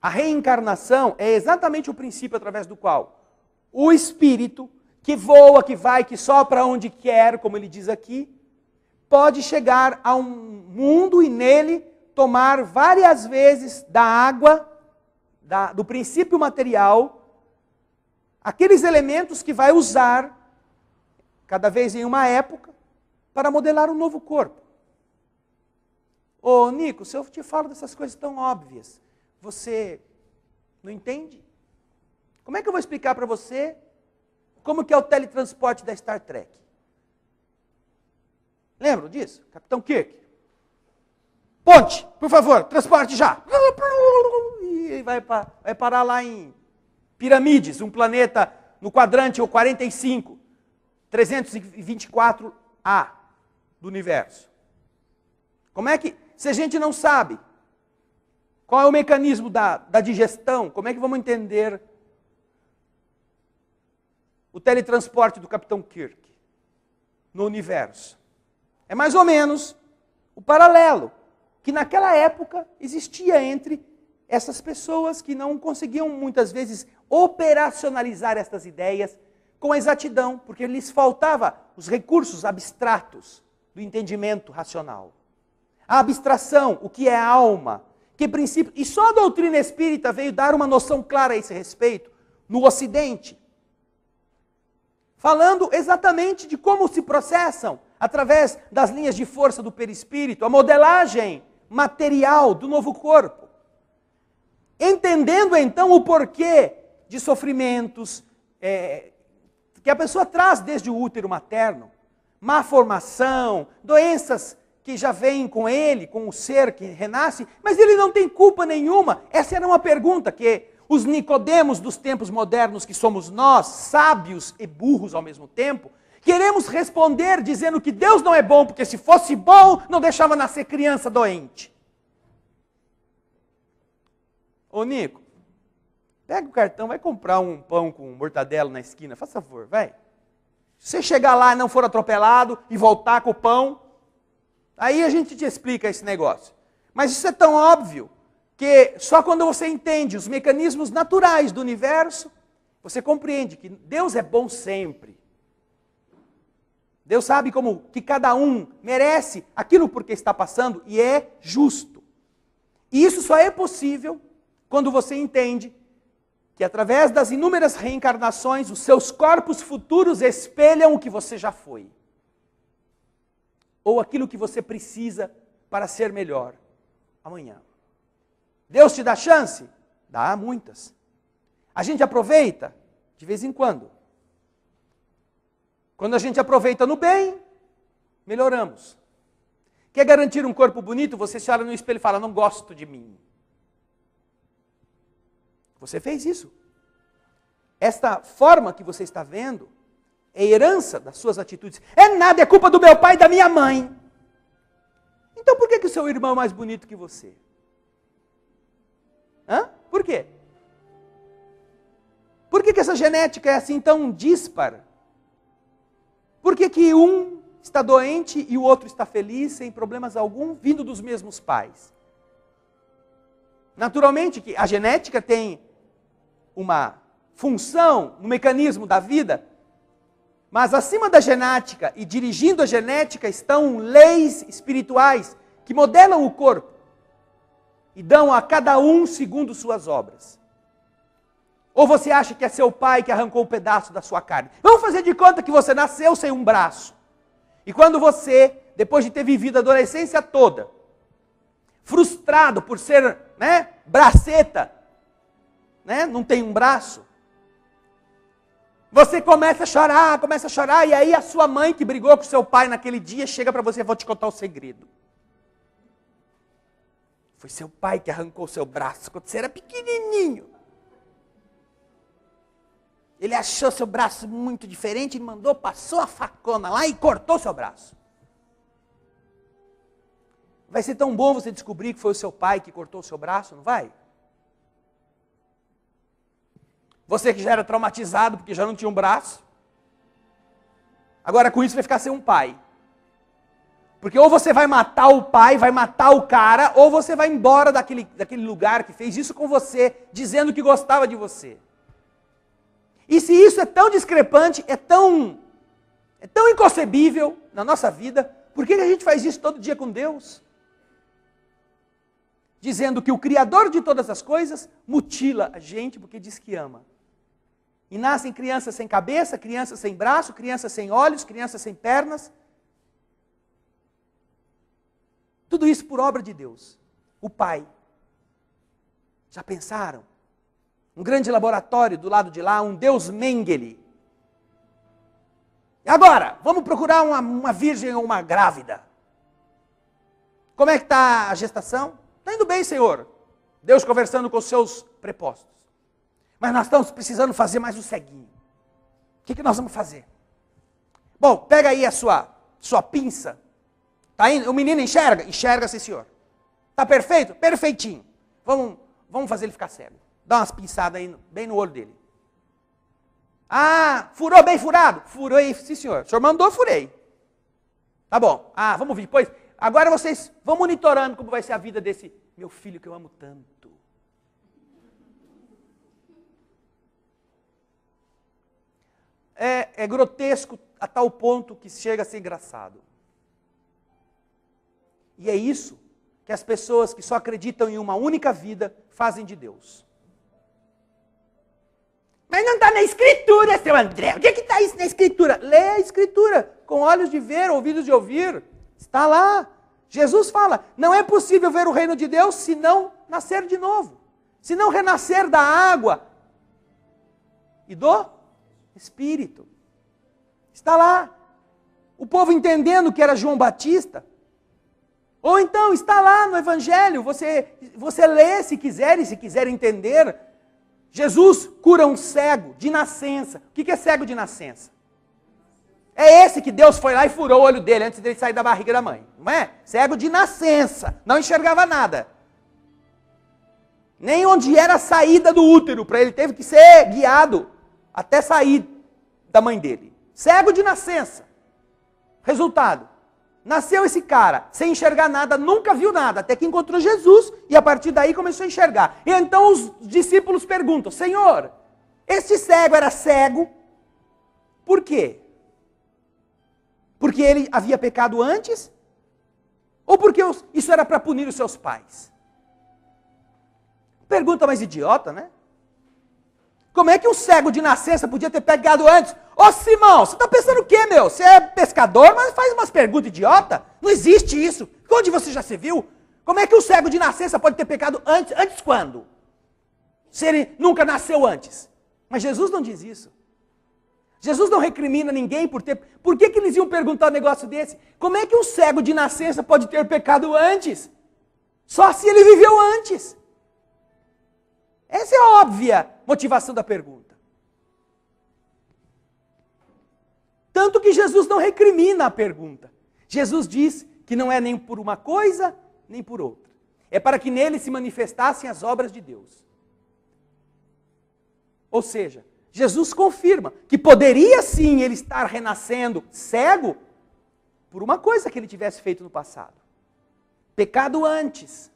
a reencarnação é exatamente o princípio através do qual o espírito, que voa, que vai, que sopra onde quer, como ele diz aqui, pode chegar a um mundo e nele tomar várias vezes da água, do princípio material, aqueles elementos que vai usar, cada vez em uma época, para modelar um novo corpo. Ô Nico, se eu te falo dessas coisas tão óbvias, você não entende? Como é que eu vou explicar para você como que é o teletransporte da Star Trek? Lembram disso? Capitão Kirk. Ponte, por favor, transporte já. E vai parar lá em Pirâmides, um planeta no quadrante 45, 324A do universo. Como é que, se a gente não sabe qual é o mecanismo da digestão, como é que vamos entender o teletransporte do Capitão Kirk no universo? É mais ou menos o paralelo que naquela época existia entre essas pessoas que não conseguiam muitas vezes operacionalizar estas ideias com exatidão, porque lhes faltava os recursos abstratos do entendimento racional. A abstração, o que é alma, que princípio, e só a doutrina espírita veio dar uma noção clara a esse respeito no Ocidente. falando exatamente de como se processam, através das linhas de força do perispírito, a modelagem material do novo corpo. Entendendo então o porquê de sofrimentos que a pessoa traz desde o útero materno, má formação, doenças que já vêm com ele, com o ser que renasce, mas ele não tem culpa nenhuma. Essa era uma pergunta que os Nicodemos dos tempos modernos, que somos nós, sábios e burros ao mesmo tempo, queremos responder dizendo que Deus não é bom, porque se fosse bom, não deixava nascer criança doente. Ô Nico, pega o cartão, vai comprar um pão com mortadela na esquina, faz favor, vai. Se você chegar lá e não for atropelado e voltar com o pão, aí a gente te explica esse negócio. Mas isso é tão óbvio que só quando você entende os mecanismos naturais do universo, você compreende que Deus é bom sempre. Deus sabe como que cada um merece aquilo por que está passando e é justo. E isso só é possível quando você entende que através das inúmeras reencarnações, os seus corpos futuros espelham o que você já foi. Ou aquilo que você precisa para ser melhor amanhã. Deus te dá chance? Dá muitas. A gente aproveita de vez em quando. Quando a gente aproveita no bem, melhoramos. Quer garantir um corpo bonito? Você se olha no espelho e fala, não gosto de mim. Você fez isso. Esta forma que você está vendo é herança das suas atitudes. É nada, é culpa do meu pai e da minha mãe. Então por que o seu irmão é mais bonito que você? Hã? Por quê? Por que essa genética é assim tão díspara? Por que um está doente e o outro está feliz, sem problemas algum, vindo dos mesmos pais? Naturalmente que a genética tem uma função no mecanismo da vida, mas acima da genética e dirigindo a genética estão leis espirituais que modelam o corpo e dão a cada um segundo suas obras. Ou você acha que é seu pai que arrancou um pedaço da sua carne? Vamos fazer de conta que você nasceu sem um braço. E quando você, depois de ter vivido a adolescência toda, frustrado por ser, braceta, não tem um braço, você começa a chorar, e aí a sua mãe que brigou com seu pai naquele dia, chega para você e vou te contar o segredo. Foi seu pai que arrancou o seu braço quando você era pequenininho. Ele achou seu braço muito diferente, ele mandou, passou a facona lá e cortou seu braço. Vai ser tão bom você descobrir que foi o seu pai que cortou o seu braço, não vai? Você que já era traumatizado porque já não tinha um braço. Agora com isso vai ficar sem um pai. Porque ou você vai matar o pai, vai matar o cara, ou você vai embora daquele lugar que fez isso com você, dizendo que gostava de você. E se isso é tão discrepante, é tão inconcebível na nossa vida, por que a gente faz isso todo dia com Deus? Dizendo que o Criador de todas as coisas mutila a gente porque diz que ama. E nascem crianças sem cabeça, crianças sem braço, crianças sem olhos, crianças sem pernas. Tudo isso por obra de Deus, o Pai. Já pensaram? Um grande laboratório do lado de lá, um Deus Mengele. E agora, vamos procurar uma virgem ou uma grávida. Como é que está a gestação? Está indo bem, Senhor. Deus conversando com os seus prepostos. Mas nós estamos precisando fazer mais um ceguinho. O que nós vamos fazer? Bom, pega aí a sua pinça. Tá indo? O menino enxerga? Enxerga, sim, senhor. Está perfeito? Perfeitinho. Vamos fazer ele ficar cego. Dá umas pinçadas aí, bem no olho dele. Ah, furou bem furado? Furei, sim, senhor. O senhor mandou, furei. Tá bom. Ah, vamos ver depois. Agora vocês vão monitorando como vai ser a vida desse meu filho que eu amo tanto. É grotesco a tal ponto que chega a ser engraçado. E é isso que as pessoas que só acreditam em uma única vida fazem de Deus. Mas não está na Escritura, seu André. O que está isso na Escritura? Lê a Escritura, com olhos de ver, ouvidos de ouvir. Está lá. Jesus fala, não é possível ver o reino de Deus se não nascer de novo. Se não renascer da água e do Espírito. Está lá. O povo entendendo que era João Batista. Ou então está lá no Evangelho, você lê se quiser, e se quiser entender. Jesus cura um cego de nascença. O que é cego de nascença? É esse que Deus foi lá e furou o olho dele antes dele sair da barriga da mãe. Não é? Cego de nascença. Não enxergava nada. Nem onde era a saída do útero. Para ele teve que ser guiado até sair da mãe dele. Cego de nascença. Resultado. Nasceu esse cara sem enxergar nada, nunca viu nada, até que encontrou Jesus e a partir daí começou a enxergar. E então os discípulos perguntam, Senhor, este cego era cego, por quê? Porque ele havia pecado antes? Ou porque isso era para punir os seus pais? Pergunta mais idiota, né? Como é que um cego de nascença podia ter pecado antes? Ô Simão, você está pensando o quê, meu? Você é pescador, mas faz umas perguntas idiota? Não existe isso. Onde você já se viu? Como é que um cego de nascença pode ter pecado antes? Antes quando? Se ele nunca nasceu antes. Mas Jesus não diz isso. Jesus não recrimina ninguém por ter... Por que eles iam perguntar um negócio desse? Como é que um cego de nascença pode ter pecado antes? Só se ele viveu antes. Essa é a óbvia motivação da pergunta. Tanto que Jesus não recrimina a pergunta. Jesus diz que não é nem por uma coisa, nem por outra. É para que nele se manifestassem as obras de Deus. Ou seja, Jesus confirma que poderia sim ele estar renascendo cego por uma coisa que ele tivesse feito no passado. Pecado antes.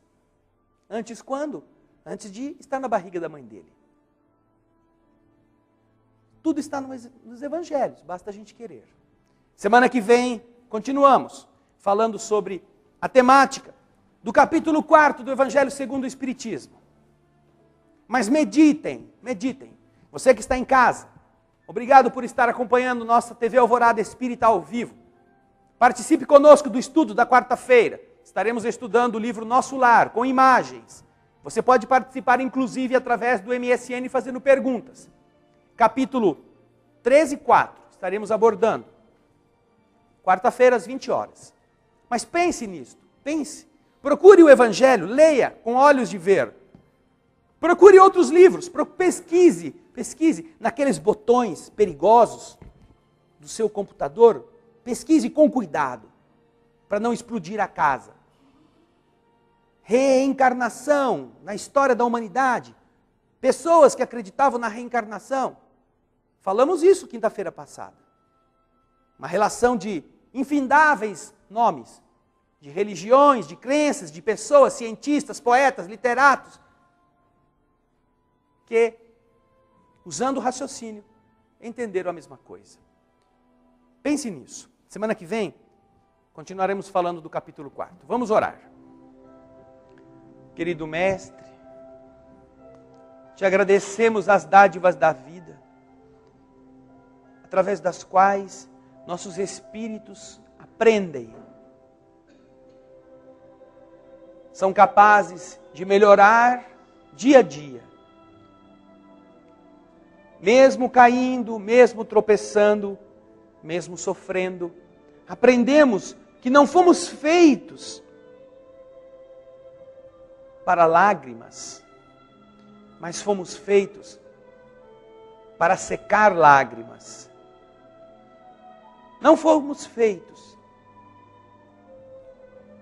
Antes quando? Antes de estar na barriga da mãe dele. Tudo está nos evangelhos, basta a gente querer. Semana que vem, continuamos falando sobre a temática do capítulo 4 do Evangelho segundo o Espiritismo. Mas meditem. Você que está em casa, obrigado por estar acompanhando nossa TV Alvorada Espírita ao vivo. Participe conosco do estudo da quarta-feira. Estaremos estudando o livro Nosso Lar, com imagens. Você pode participar, inclusive, através do MSN, fazendo perguntas. Capítulo 13 e 4, estaremos abordando. Quarta-feira, às 20 horas. Mas pense nisto, pense. Procure o Evangelho, leia com olhos de ver. Procure outros livros, pesquise naqueles botões perigosos do seu computador. Pesquise com cuidado, para não explodir a casa. Reencarnação na história da humanidade. Pessoas que acreditavam na reencarnação. Falamos isso quinta-feira passada. Uma relação de infindáveis nomes, de religiões, de crenças, de pessoas, cientistas, poetas, literatos, que, usando o raciocínio, entenderam a mesma coisa. Pense nisso. Semana que vem, continuaremos falando do capítulo 4. Vamos orar. Querido Mestre, te agradecemos as dádivas da vida, através das quais nossos espíritos aprendem, são capazes de melhorar dia a dia, mesmo caindo, mesmo tropeçando, mesmo sofrendo. Aprendemos que não fomos feitos para lágrimas, mas fomos feitos para secar lágrimas. Não fomos feitos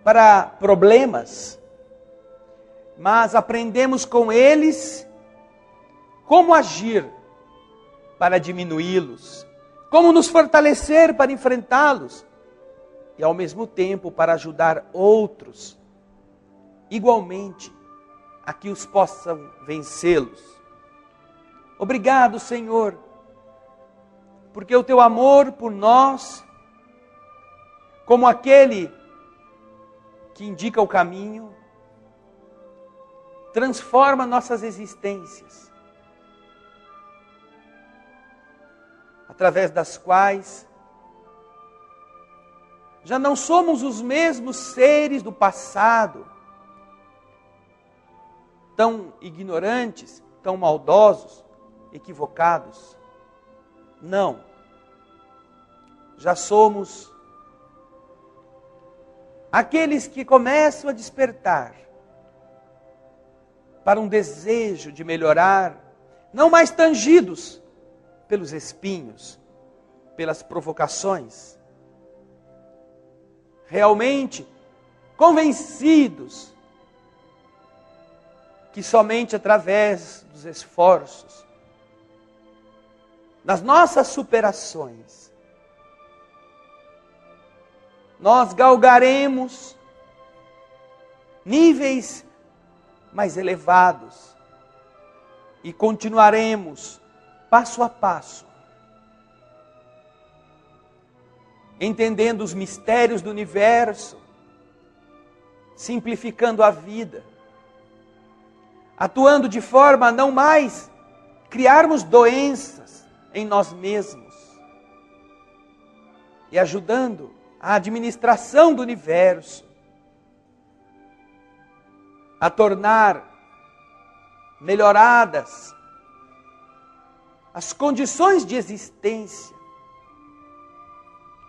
para problemas, mas aprendemos com eles como agir para diminuí-los, como nos fortalecer para enfrentá-los e ao mesmo tempo para ajudar outros igualmente a que os possam vencê-los. Obrigado, Senhor, porque o teu amor por nós, como aquele que indica o caminho, transforma nossas existências. através das quais já não somos os mesmos seres do passado, tão ignorantes, tão maldosos, equivocados. Não. Já somos aqueles que começam a despertar para um desejo de melhorar, não mais tangidos pelos espinhos, pelas provocações, realmente convencidos que somente através dos esforços, das nossas superações, nós galgaremos níveis mais elevados e continuaremos passo a passo, entendendo os mistérios do universo, simplificando a vida, atuando de forma a não mais criarmos doenças em nós mesmos e ajudando a administração do universo a tornar melhoradas as condições de existência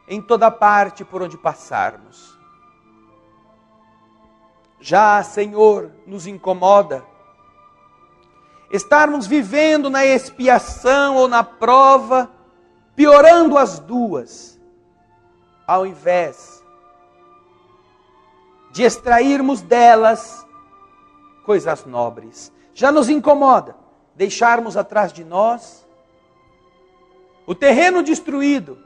em toda parte por onde passarmos. Já, Senhor, nos incomoda estarmos vivendo na expiação ou na prova, piorando as duas, ao invés de extrairmos delas coisas nobres. Já nos incomoda deixarmos atrás de nós o terreno destruído,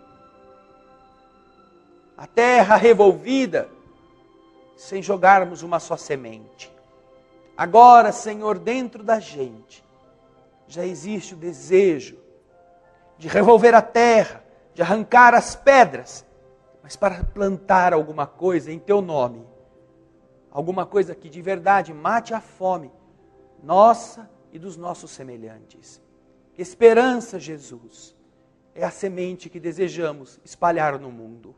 a terra revolvida, sem jogarmos uma só semente. Agora, Senhor, dentro da gente, já existe o desejo de revolver a terra, de arrancar as pedras, mas para plantar alguma coisa em Teu nome, alguma coisa que de verdade mate a fome nossa e dos nossos semelhantes. Esperança, Jesus, é a semente que desejamos espalhar no mundo.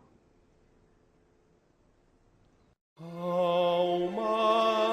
Alma